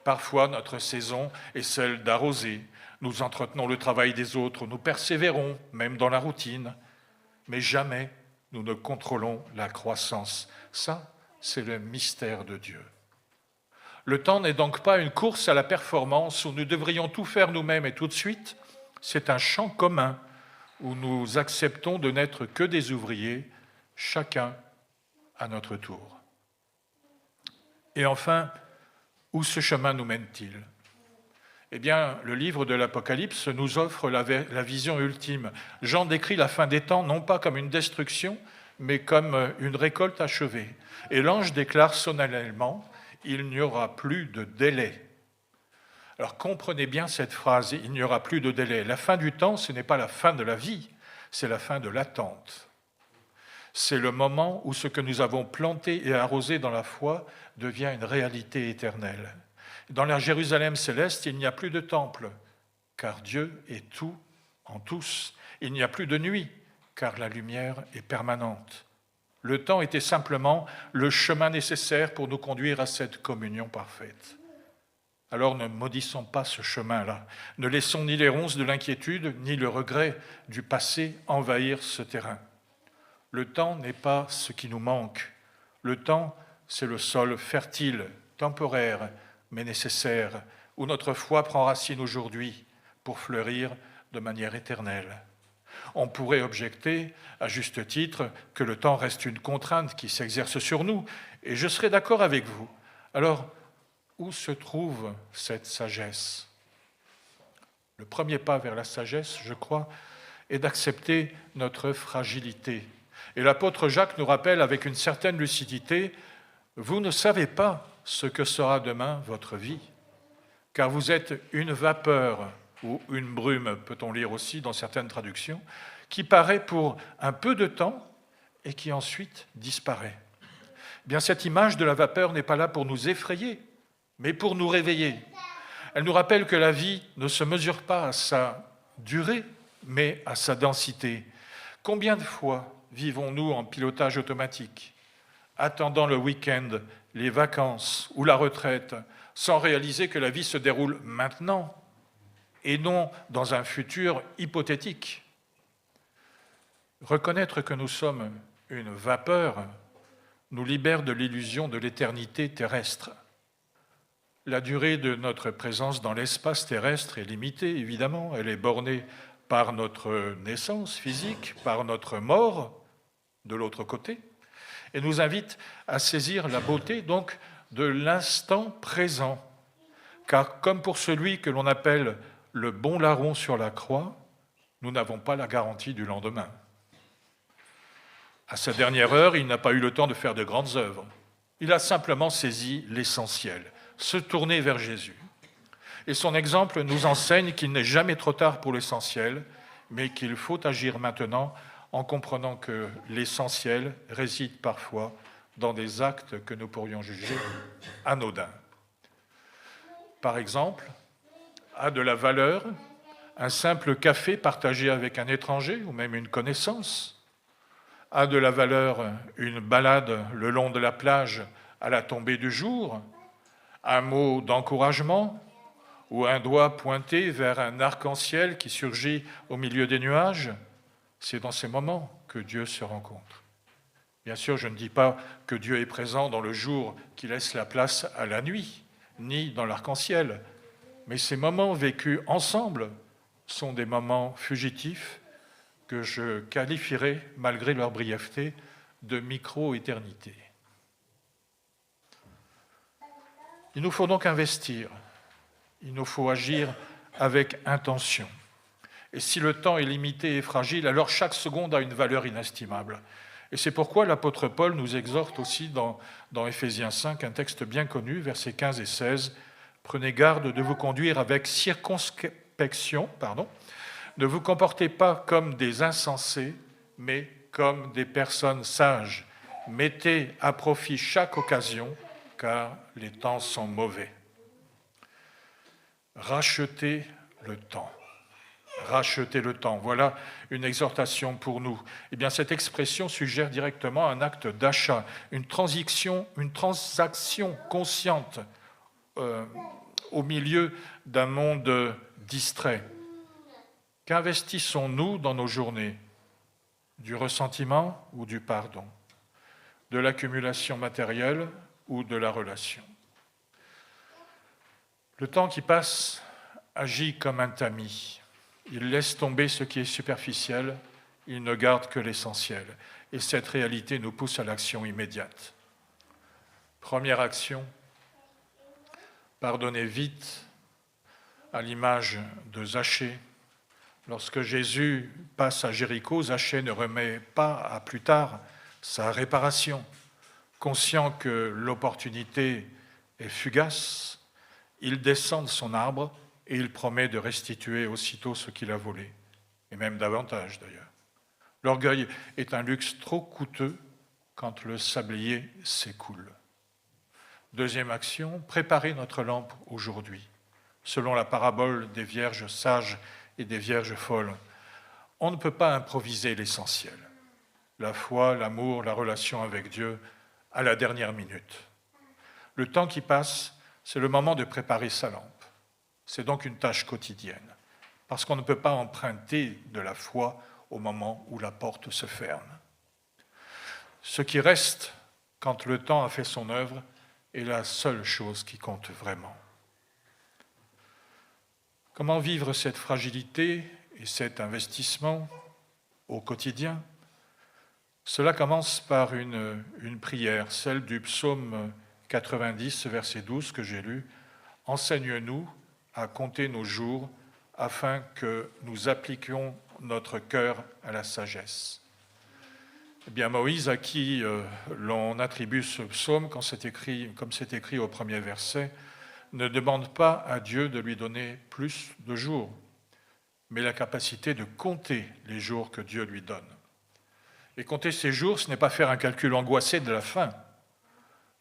Parfois, notre saison est celle d'arroser. Nous entretenons le travail des autres, nous persévérons, même dans la routine. Mais jamais nous ne contrôlons la croissance. Ça, c'est le mystère de Dieu. Le temps n'est donc pas une course à la performance où nous devrions tout faire nous-mêmes et tout de suite. C'est un champ commun où nous acceptons de n'être que des ouvriers, chacun à notre tour. Et enfin, où ce chemin nous mène-t-il ? Eh bien, le livre de l'Apocalypse nous offre la vision ultime. Jean décrit la fin des temps non pas comme une destruction, mais comme une récolte achevée. Et l'ange déclare solennellement « Il n'y aura plus de délai ». Alors comprenez bien cette phrase, il n'y aura plus de délai. La fin du temps, ce n'est pas la fin de la vie, c'est la fin de l'attente. C'est le moment où ce que nous avons planté et arrosé dans la foi devient une réalité éternelle. Dans la Jérusalem céleste, il n'y a plus de temple, car Dieu est tout en tous. Il n'y a plus de nuit, car la lumière est permanente. Le temps était simplement le chemin nécessaire pour nous conduire à cette communion parfaite. Alors ne maudissons pas ce chemin-là. Ne laissons ni les ronces de l'inquiétude, ni le regret du passé envahir ce terrain. Le temps n'est pas ce qui nous manque. Le temps, c'est le sol fertile, temporaire, mais nécessaire, où notre foi prend racine aujourd'hui pour fleurir de manière éternelle. On pourrait objecter, à juste titre, que le temps reste une contrainte qui s'exerce sur nous, et je serais d'accord avec vous. Alors, où se trouve cette sagesse ? Le premier pas vers la sagesse, je crois, est d'accepter notre fragilité. Et l'apôtre Jacques nous rappelle avec une certaine lucidité, « Vous ne savez pas ce que sera demain votre vie, car vous êtes une vapeur ou une brume, peut-on lire aussi dans certaines traductions, qui paraît pour un peu de temps et qui ensuite disparaît. » Bien, cette image de la vapeur n'est pas là pour nous effrayer, mais pour nous réveiller. Elle nous rappelle que la vie ne se mesure pas à sa durée, mais à sa densité. Combien de fois vivons-nous en pilotage automatique, attendant le week-end, les vacances ou la retraite, sans réaliser que la vie se déroule maintenant et non dans un futur hypothétique. Reconnaître que nous sommes une vapeur nous libère de l'illusion de l'éternité terrestre. La durée de notre présence dans l'espace terrestre est limitée, évidemment. Elle est bornée par notre naissance physique, par notre mort de l'autre côté, et nous invite à saisir la beauté donc de l'instant présent. Car comme pour celui que l'on appelle le bon larron sur la croix, nous n'avons pas la garantie du lendemain. À sa dernière heure, il n'a pas eu le temps de faire de grandes œuvres. Il a simplement saisi l'essentiel, se tourner vers Jésus. Et son exemple nous enseigne qu'il n'est jamais trop tard pour l'essentiel, mais qu'il faut agir maintenant en comprenant que l'essentiel réside parfois dans des actes que nous pourrions juger anodins. Par exemple, a de la valeur un simple café partagé avec un étranger ou même une connaissance ? A de la valeur une balade le long de la plage à la tombée du jour ? Un mot d'encouragement ou un doigt pointé vers un arc-en-ciel qui surgit au milieu des nuages ? C'est dans ces moments que Dieu se rencontre. Bien sûr, je ne dis pas que Dieu est présent dans le jour qui laisse la place à la nuit, ni dans l'arc-en-ciel, mais ces moments vécus ensemble sont des moments fugitifs que je qualifierais, malgré leur brièveté, de micro-éternité. Il nous faut donc investir, il nous faut agir avec intention. Et si le temps est limité et fragile, alors chaque seconde a une valeur inestimable. Et c'est pourquoi l'apôtre Paul nous exhorte aussi dans Éphésiens 5, un texte bien connu, versets 15 et 16, « Prenez garde de vous conduire avec circonspection, ne vous comportez pas comme des insensés, mais comme des personnes sages. Mettez à profit chaque occasion, car les temps sont mauvais. » Rachetez le temps. Racheter le temps, voilà une exhortation pour nous. Eh bien, cette expression suggère directement un acte d'achat, une transaction consciente au milieu d'un monde distrait. Qu'investissons-nous dans nos journées ? Du ressentiment ou du pardon ? De l'accumulation matérielle ou de la relation ? Le temps qui passe agit comme un tamis. Il laisse tomber ce qui est superficiel, il ne garde que l'essentiel. Et cette réalité nous pousse à l'action immédiate. Première action, pardonnez vite, à l'image de Zachée. Lorsque Jésus passe à Jéricho, Zachée ne remet pas à plus tard sa réparation. Conscient que l'opportunité est fugace, il descend de son arbre et il promet de restituer aussitôt ce qu'il a volé, et même davantage d'ailleurs. L'orgueil est un luxe trop coûteux quand le sablier s'écoule. Deuxième action, préparer notre lampe aujourd'hui, selon la parabole des vierges sages et des vierges folles. On ne peut pas improviser l'essentiel. La foi, l'amour, la relation avec Dieu à la dernière minute. Le temps qui passe, c'est le moment de préparer sa lampe. C'est donc une tâche quotidienne, parce qu'on ne peut pas emprunter de la foi au moment où la porte se ferme. Ce qui reste, quand le temps a fait son œuvre, est la seule chose qui compte vraiment. Comment vivre cette fragilité et cet investissement au quotidien? Cela commence par une prière, celle du psaume 90, verset 12 que j'ai lu. « Enseigne-nous à compter nos jours afin que nous appliquions notre cœur à la sagesse. » Eh bien, Moïse, à qui l'on attribue ce psaume, comme c'est écrit au premier verset, ne demande pas à Dieu de lui donner plus de jours, mais la capacité de compter les jours que Dieu lui donne. Et compter ces jours, ce n'est pas faire un calcul angoissé de la fin,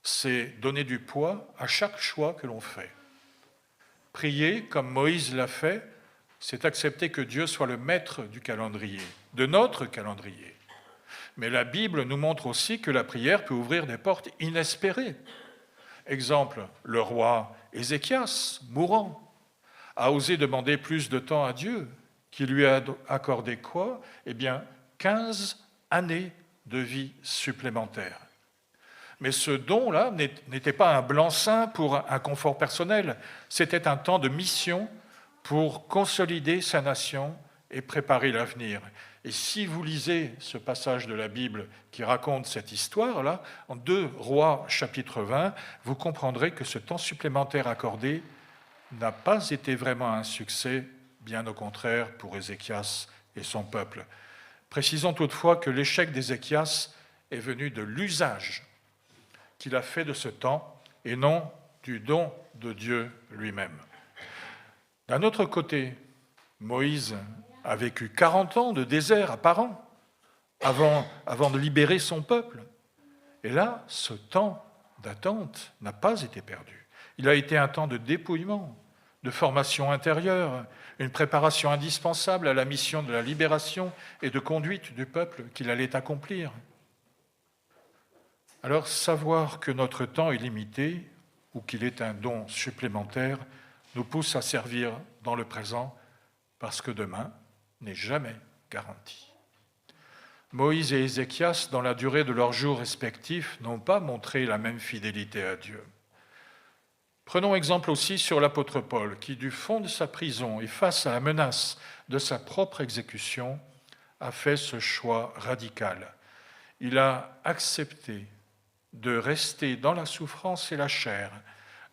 c'est donner du poids à chaque choix que l'on fait. Prier, comme Moïse l'a fait, c'est accepter que Dieu soit le maître du calendrier, de notre calendrier. Mais la Bible nous montre aussi que la prière peut ouvrir des portes inespérées. Exemple, le roi Ézéchias, mourant, a osé demander plus de temps à Dieu, qui lui a accordé quoi? Eh bien, 15 années de vie supplémentaires. Mais ce don-là n'était pas un blanc-seing pour un confort personnel, c'était un temps de mission pour consolider sa nation et préparer l'avenir. Et si vous lisez ce passage de la Bible qui raconte cette histoire-là, en 2 Rois chapitre 20, vous comprendrez que ce temps supplémentaire accordé n'a pas été vraiment un succès, bien au contraire pour Ézéchias et son peuple. Précisons toutefois que l'échec d'Ézéchias est venu de l'usage qu'il a fait de ce temps et non du don de Dieu lui-même. D'un autre côté, Moïse a vécu 40 ans de désert apparent avant de libérer son peuple. Et là, ce temps d'attente n'a pas été perdu. Il a été un temps de dépouillement, de formation intérieure, une préparation indispensable à la mission de la libération et de conduite du peuple qu'il allait accomplir. Alors, savoir que notre temps est limité ou qu'il est un don supplémentaire nous pousse à servir dans le présent parce que demain n'est jamais garanti. Moïse et Ézéchias, dans la durée de leurs jours respectifs, n'ont pas montré la même fidélité à Dieu. Prenons exemple aussi sur l'apôtre Paul, qui du fond de sa prison et face à la menace de sa propre exécution, a fait ce choix radical. Il a accepté de rester dans la souffrance et la chair,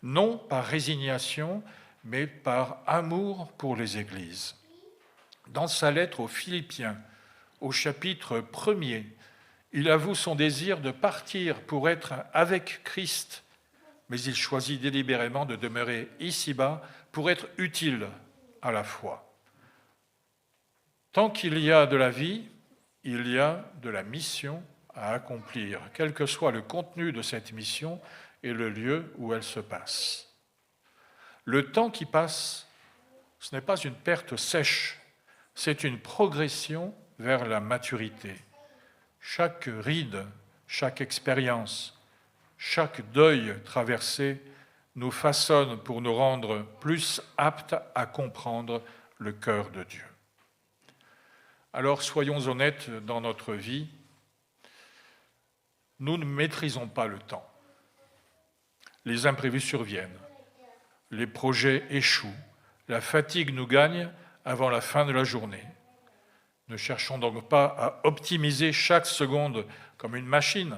non par résignation, mais par amour pour les églises. Dans sa lettre aux Philippiens, au chapitre 1er, il avoue son désir de partir pour être avec Christ, mais il choisit délibérément de demeurer ici-bas pour être utile à la foi. Tant qu'il y a de la vie, il y a de la mission à accomplir, quel que soit le contenu de cette mission et le lieu où elle se passe. Le temps qui passe, ce n'est pas une perte sèche, c'est une progression vers la maturité. Chaque ride, chaque expérience, chaque deuil traversé nous façonne pour nous rendre plus aptes à comprendre le cœur de Dieu. Alors soyons honnêtes dans notre vie, nous ne maîtrisons pas le temps. Les imprévus surviennent. les projets échouent, la fatigue nous gagne avant la fin de la journée. Ne cherchons donc pas à optimiser chaque seconde comme une machine,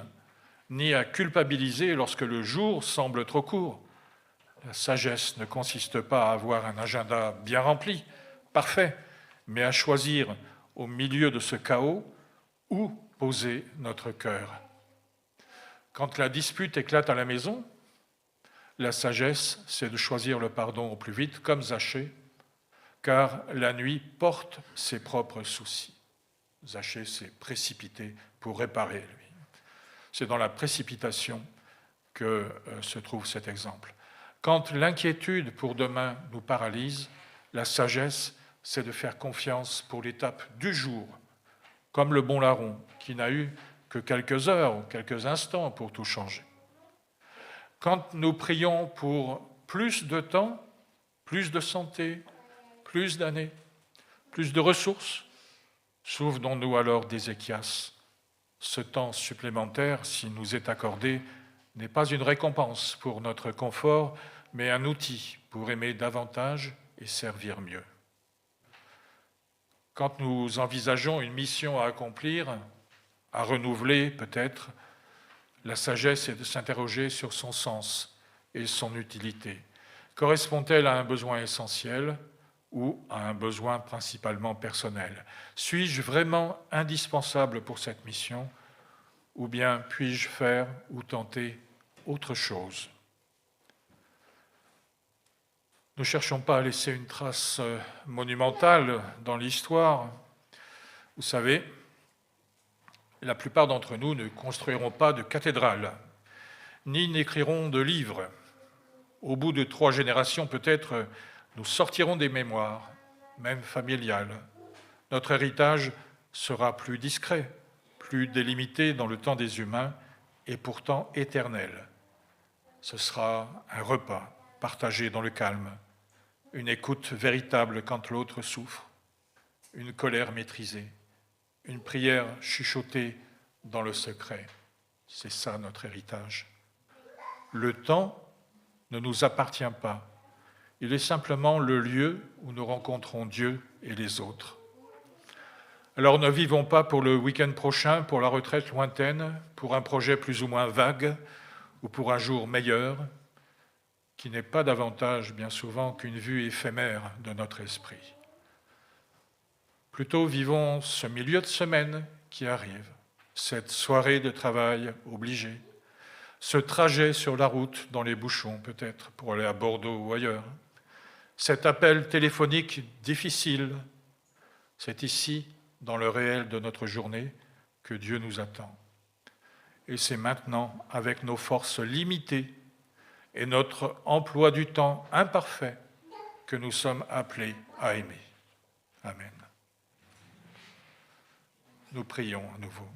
ni à culpabiliser lorsque le jour semble trop court. La sagesse ne consiste pas à avoir un agenda bien rempli, parfait, mais à choisir au milieu de ce chaos où poser notre cœur. Quand la dispute éclate à la maison, la sagesse, c'est de choisir le pardon au plus vite, comme Zachée, car la nuit porte ses propres soucis. Zachée s'est précipité pour réparer, lui. C'est dans la précipitation que se trouve cet exemple. Quand l'inquiétude pour demain nous paralyse, la sagesse, c'est de faire confiance pour l'étape du jour, comme le bon larron, qui n'a eu que quelques heures ou quelques instants pour tout changer. Quand nous prions pour plus de temps, plus de santé, plus d'années, plus de ressources, souvenons-nous alors d'Ézéchias. Ce temps supplémentaire, s'il nous est accordé, n'est pas une récompense pour notre confort, mais un outil pour aimer davantage et servir mieux. Quand nous envisageons une mission à accomplir, à renouveler peut-être, la sagesse est de s'interroger sur son sens et son utilité. Correspond-elle à un besoin essentiel ou à un besoin principalement personnel? Suis-je vraiment indispensable pour cette mission ou bien puis-je faire ou tenter autre chose? Nous ne cherchons pas à laisser une trace monumentale dans l'histoire. Vous savez, la plupart d'entre nous ne construiront pas de cathédrale, ni n'écriront de livres. Au bout de 3 générations, peut-être, nous sortirons des mémoires, même familiales. Notre héritage sera plus discret, plus délimité dans le temps des humains, et pourtant éternel. Ce sera un repas partagé dans le calme, une écoute véritable quand l'autre souffre, une colère maîtrisée, une prière chuchotée dans le secret. C'est ça notre héritage. Le temps ne nous appartient pas. Il est simplement le lieu où nous rencontrons Dieu et les autres. Alors ne vivons pas pour le week-end prochain, pour la retraite lointaine, pour un projet plus ou moins vague ou pour un jour meilleur, qui n'est pas davantage, bien souvent, qu'une vue éphémère de notre esprit. Plutôt vivons ce milieu de semaine qui arrive, cette soirée de travail obligée, ce trajet sur la route dans les bouchons peut-être pour aller à Bordeaux ou ailleurs, cet appel téléphonique difficile, c'est ici, dans le réel de notre journée, que Dieu nous attend. Et c'est maintenant, avec nos forces limitées et notre emploi du temps imparfait, que nous sommes appelés à aimer. Amen. Nous prions à nouveau.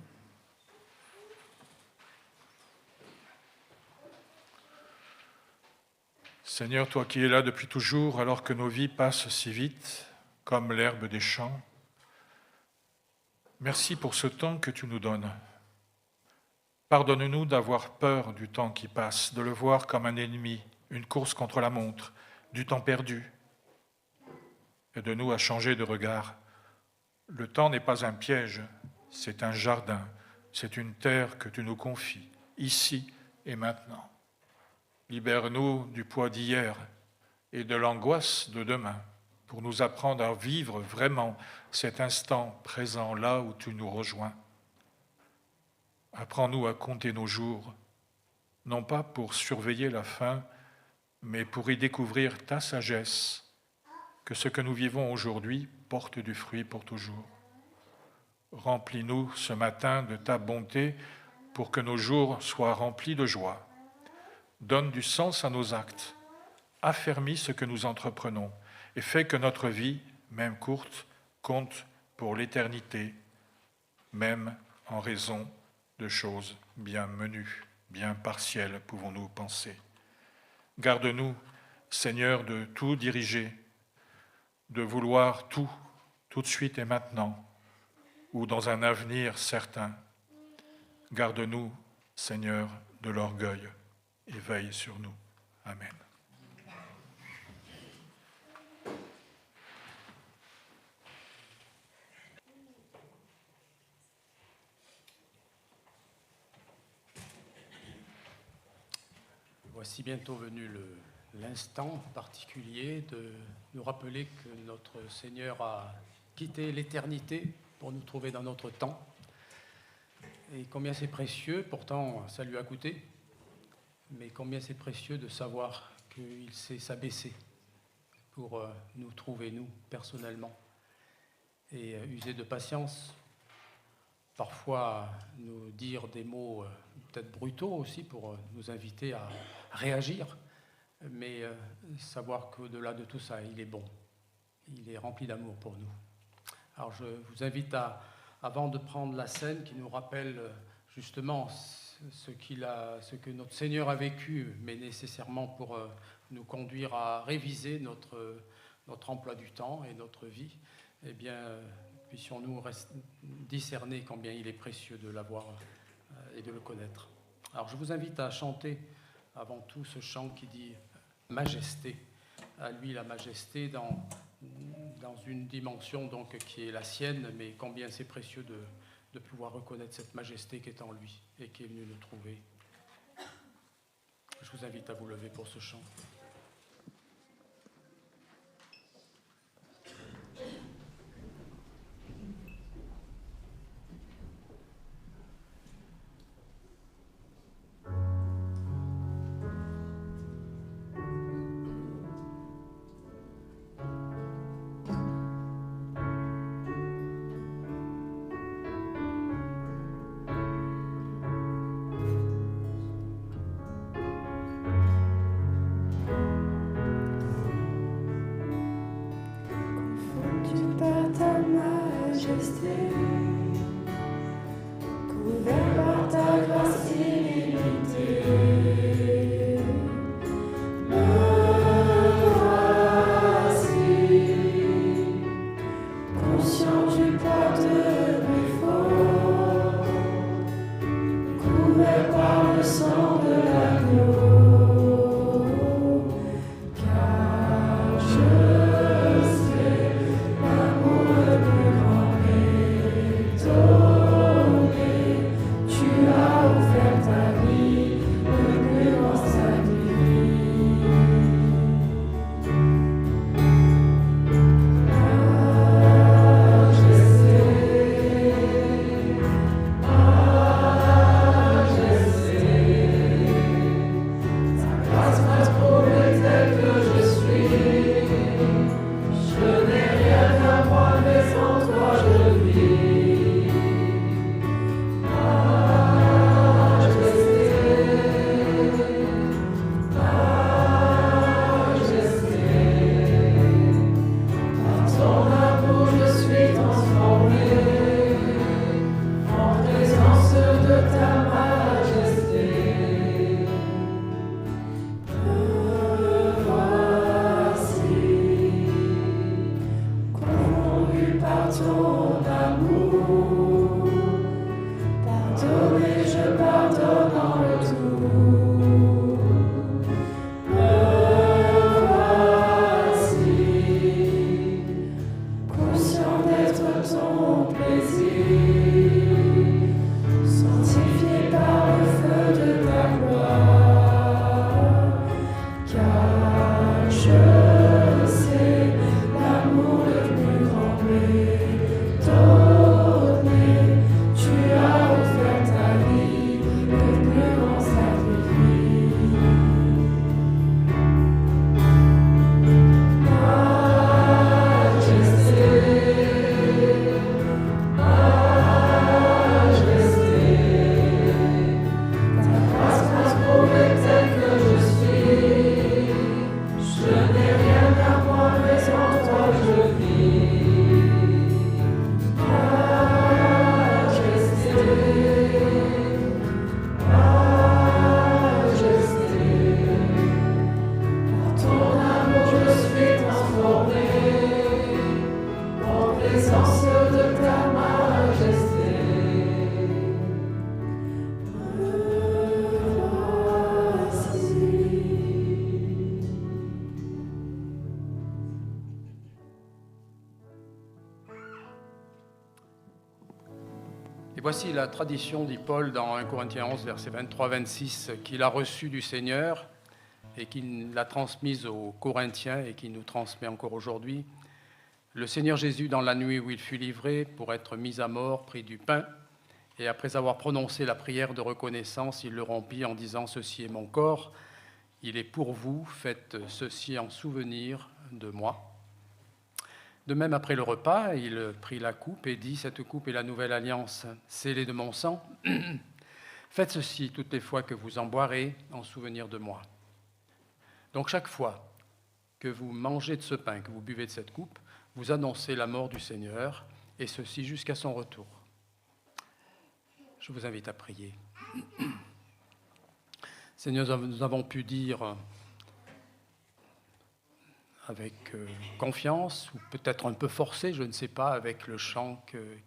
Seigneur, toi qui es là depuis toujours, alors que nos vies passent si vite, comme l'herbe des champs, merci pour ce temps que tu nous donnes. Pardonne-nous d'avoir peur du temps qui passe, de le voir comme un ennemi, une course contre la montre, du temps perdu. Aide-nous à changer de regard. Le temps n'est pas un piège, c'est un jardin, c'est une terre que tu nous confies, ici et maintenant. Libère-nous du poids d'hier et de l'angoisse de demain, pour nous apprendre à vivre vraiment cet instant présent là où tu nous rejoins. Apprends-nous à compter nos jours, non pas pour surveiller la fin, mais pour y découvrir ta sagesse, que ce que nous vivons aujourd'hui porte du fruit pour toujours. Remplis-nous ce matin de ta bonté pour que nos jours soient remplis de joie. Donne du sens à nos actes, affermis ce que nous entreprenons et fais que notre vie, même courte, compte pour l'éternité, même en raison de choses bien menues, bien partielles, pouvons-nous penser. Garde-nous, Seigneur, de tout diriger, de vouloir tout de suite et maintenant, ou dans un avenir certain. Garde-nous, Seigneur, de l'orgueil et veille sur nous. Amen. voici bientôt venu l'instant particulier de nous rappeler que notre Seigneur a quitté l'éternité pour nous trouver dans notre temps. Et combien c'est précieux, pourtant ça lui a coûté, mais combien c'est précieux de savoir qu'il s'est s'abaisser pour nous trouver, nous, personnellement, et user de patience, parfois nous dire des mots peut-être brutaux aussi pour nous inviter à réagir, mais savoir qu'au-delà de tout ça, il est bon, il est rempli d'amour pour nous. Alors je vous invite avant de prendre la scène qui nous rappelle justement ce que notre Seigneur a vécu, mais nécessairement pour nous conduire à réviser notre emploi du temps et notre vie, eh bien, puissions-nous discerner combien il est précieux de l'avoir et de le connaître. Alors je vous invite à chanter avant tout ce chant qui dit « Majesté ». À lui la majesté dans une dimension donc qui est la sienne, mais combien c'est précieux de pouvoir reconnaître cette majesté qui est en lui et qui est venue nous trouver. Je vous invite à vous lever pour ce chant. Couvert par ta grâce illimitée, me voici, conscient du poids de mes fautes, couvert par le sang de l'agneau, car je sais l'amour le plus grand est donné. Tu as offert ta vie, le plus grand sacrifice. Et voici la tradition, dit Paul dans 1 Corinthiens 11, versets 23-26, qu'il a reçue du Seigneur. et qu'il l'a transmise aux Corinthiens et qu'il nous transmet encore aujourd'hui. Le Seigneur Jésus, dans la nuit où il fut livré pour être mis à mort, prit du pain, et après avoir prononcé la prière de reconnaissance, il le rompit en disant « Ceci est mon corps, il est pour vous, faites ceci en souvenir de moi ». De même, après le repas, il prit la coupe et dit « Cette coupe est la nouvelle alliance, scellée de mon sang. Faites ceci toutes les fois que vous en boirez en souvenir de moi. » Donc chaque fois que vous mangez de ce pain, que vous buvez de cette coupe, vous annoncez la mort du Seigneur, et ceci jusqu'à son retour. Je vous invite à prier. Seigneur, nous avons pu dire avec confiance, ou peut-être un peu forcé, je ne sais pas, avec le chant que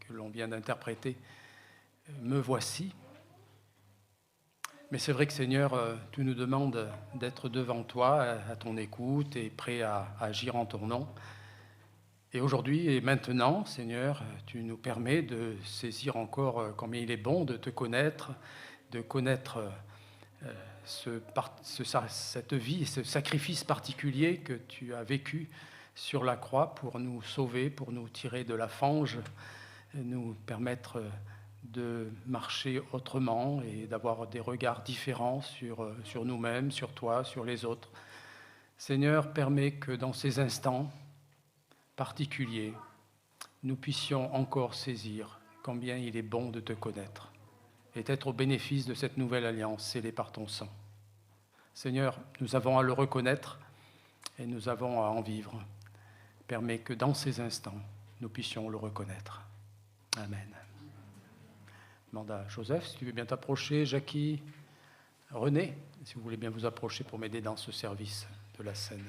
l'on vient d'interpréter, « Me voici ». Mais c'est vrai que, Seigneur, tu nous demandes d'être devant toi, à ton écoute, et prêt à agir en ton nom. Et aujourd'hui et maintenant, Seigneur, tu nous permets de saisir encore combien il est bon de te connaître, de connaître cette vie, ce sacrifice particulier que tu as vécu sur la croix pour nous sauver, pour nous tirer de la fange, nous permettre de marcher autrement et d'avoir des regards différents sur nous-mêmes, sur toi, sur les autres. Seigneur, permets que dans ces instants particuliers, nous puissions encore saisir combien il est bon de te connaître et d'être au bénéfice de cette nouvelle alliance scellée par ton sang. Seigneur, nous avons à le reconnaître et nous avons à en vivre. Permets que dans ces instants, nous puissions le reconnaître. Amen. Je demande à Joseph, si tu veux bien t'approcher, Jackie, René, si vous voulez bien vous approcher pour m'aider dans ce service de la scène.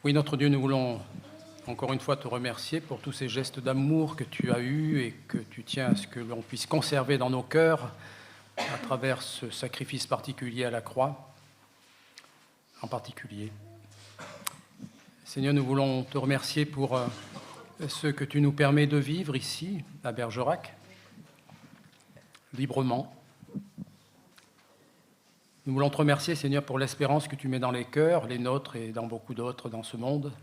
Oui, notre Dieu, nous voulons encore une fois te remercier pour tous ces gestes d'amour que tu as eus et que tu tiens à ce que l'on puisse conserver dans nos cœurs à travers ce sacrifice particulier à la croix, en particulier. Seigneur, nous voulons te remercier pour ce que tu nous permets de vivre ici, à Bergerac, librement. Nous voulons te remercier, Seigneur, pour l'espérance que tu mets dans les cœurs, les nôtres et dans beaucoup d'autres dans ce monde.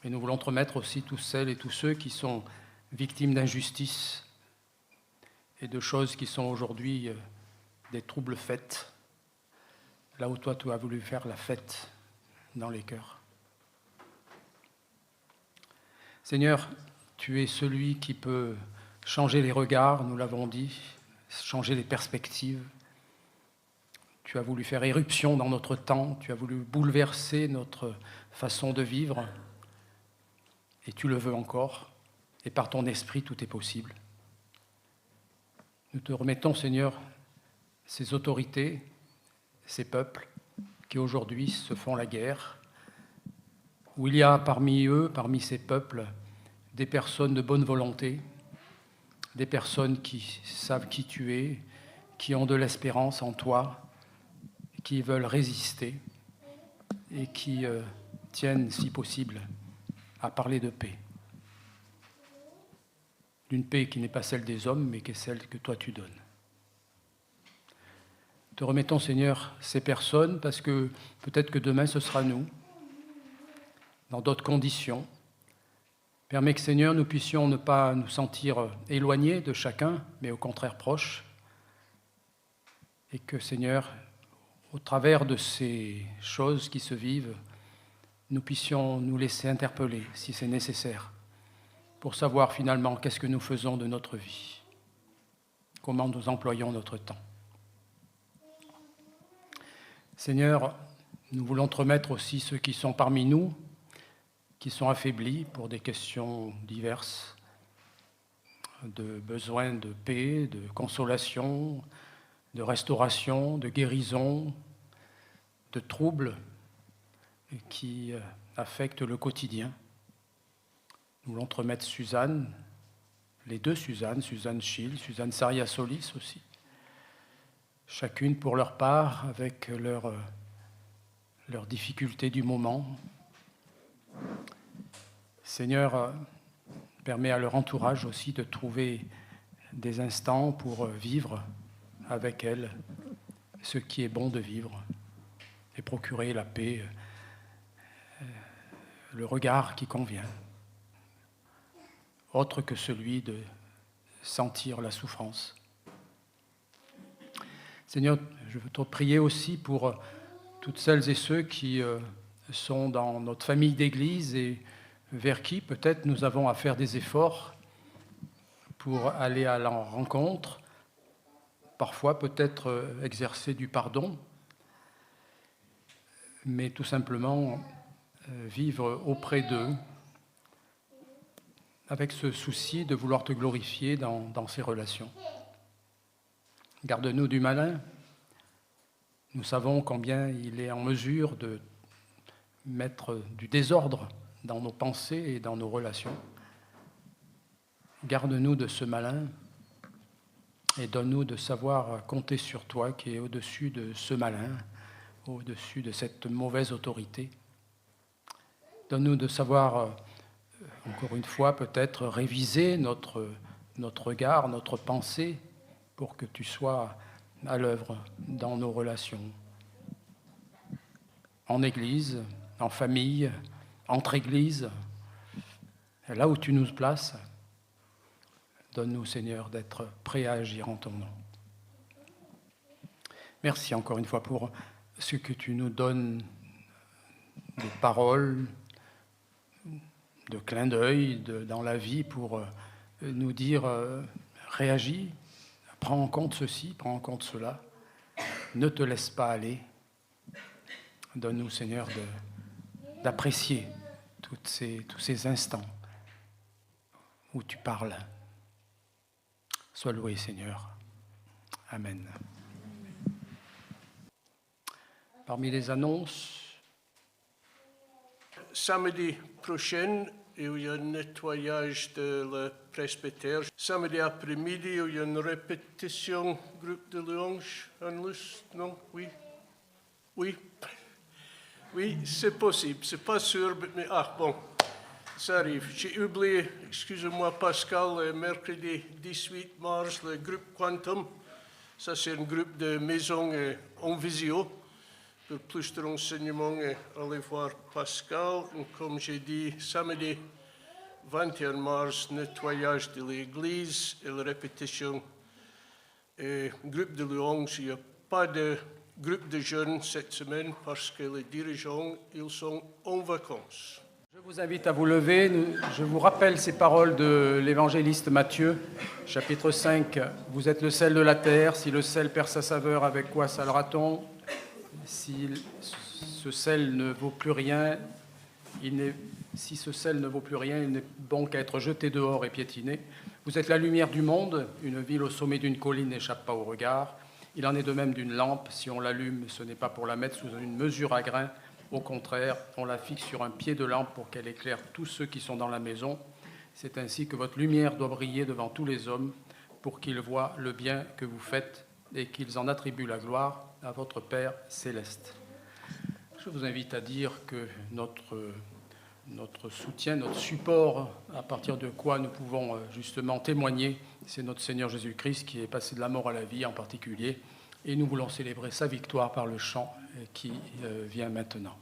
Et nous voulons te remettre aussi tous celles et tous ceux qui sont victimes d'injustice et de choses qui sont aujourd'hui des troubles faits, là où toi tu as voulu faire la fête dans les cœurs. Seigneur, tu es celui qui peut changer les regards, nous l'avons dit, changer les perspectives. Tu as voulu faire éruption dans notre temps, tu as voulu bouleverser notre façon de vivre, et tu le veux encore, et par ton esprit, tout est possible. Nous te remettons, Seigneur, ces autorités, ces peuples qui aujourd'hui se font la guerre, où il y a parmi eux, parmi ces peuples, des personnes de bonne volonté, des personnes qui savent qui tu es, qui ont de l'espérance en toi, qui veulent résister et qui tiennent, si possible, à parler de paix. D'une paix qui n'est pas celle des hommes, mais qui est celle que toi tu donnes. Te remettons, Seigneur, ces personnes, parce que peut-être que demain ce sera nous, dans d'autres conditions. Permets que, Seigneur, nous puissions ne pas nous sentir éloignés de chacun, mais au contraire proches. Et que, Seigneur, au travers de ces choses qui se vivent, nous puissions nous laisser interpeller, si c'est nécessaire, pour savoir finalement qu'est-ce que nous faisons de notre vie, comment nous employons notre temps. Seigneur, nous voulons te remettre aussi ceux qui sont parmi nous, qui sont affaiblis pour des questions diverses, de besoin de paix, de consolation, de restauration, de guérison, de troubles qui affectent le quotidien. Nous voulons te remettre Suzanne, les deux Suzanne, Suzanne Schill, Suzanne Saria-Solis aussi, chacune pour leur part, avec leurs difficultés du moment. Seigneur, permets à leur entourage aussi de trouver des instants pour vivre avec elles ce qui est bon de vivre et procurer la paix, le regard qui convient, autre que celui de sentir la souffrance. Seigneur, je veux te prier aussi pour toutes celles et ceux qui sont dans notre famille d'église et vers qui peut-être nous avons à faire des efforts pour aller à leur rencontre, parfois peut-être exercer du pardon, mais tout simplement vivre auprès d'eux avec ce souci de vouloir te glorifier dans ces relations. Garde-nous du malin. Nous savons combien il est en mesure de mettre du désordre dans nos pensées et dans nos relations. Garde-nous de ce malin et donne-nous de savoir compter sur toi qui est au-dessus de ce malin, au-dessus de cette mauvaise autorité. Donne-nous de savoir, encore une fois, peut-être réviser notre regard, notre pensée, pour que tu sois à l'œuvre dans nos relations, en Église, en famille, entre Églises, là où tu nous places. Donne-nous, Seigneur, d'être prêts à agir en ton nom. Merci encore une fois pour ce que tu nous donnes de paroles, de clins d'œil dans la vie pour nous dire réagis, prends en compte ceci, prends en compte cela, ne te laisse pas aller. Donne-nous, Seigneur, d'apprécier tous ces instants où tu parles. Sois loué, Seigneur. Amen. Parmi les annonces, samedi prochain, il y a un nettoyage de le presbytère. Samedi après-midi, il y a une répétition groupe de louanges en Luce, non? Oui? Oui? Oui, c'est possible. C'est pas sûr, mais bon, ça arrive. J'ai oublié, excusez-moi Pascal, le mercredi 18 mars, le groupe Quantum. Ça, c'est un groupe de maison en visio. Pour plus de renseignements, allez voir Pascal. Et comme j'ai dit, samedi 21 mars, nettoyage de l'église et la répétition. Et groupe de louanges, il n'y a pas de groupe de jeunes cette semaine parce que les dirigeants, ils sont en vacances. Je vous invite à vous lever. Je vous rappelle ces paroles de l'évangéliste Matthieu, chapitre 5. Vous êtes le sel de la terre. Si le sel perd sa saveur, avec quoi salera-t-on ? Si ce sel ne vaut plus rien, il n'est bon qu'à être jeté dehors et piétiné. Vous êtes la lumière du monde. Une ville au sommet d'une colline n'échappe pas au regard. Il en est de même d'une lampe. Si on l'allume, ce n'est pas pour la mettre sous une mesure à grains. Au contraire, on la fixe sur un pied de lampe pour qu'elle éclaire tous ceux qui sont dans la maison. C'est ainsi que votre lumière doit briller devant tous les hommes pour qu'ils voient le bien que vous faites et qu'ils en attribuent la gloire à votre Père céleste. Je vous invite à dire que notre soutien, notre support, à partir de quoi nous pouvons justement témoigner, c'est notre Seigneur Jésus-Christ qui est passé de la mort à la vie en particulier. Et nous voulons célébrer sa victoire par le chant qui vient maintenant.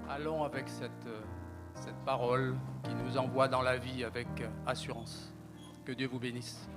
Allons avec cette parole qui nous envoie dans la vie avec assurance. Que Dieu vous bénisse.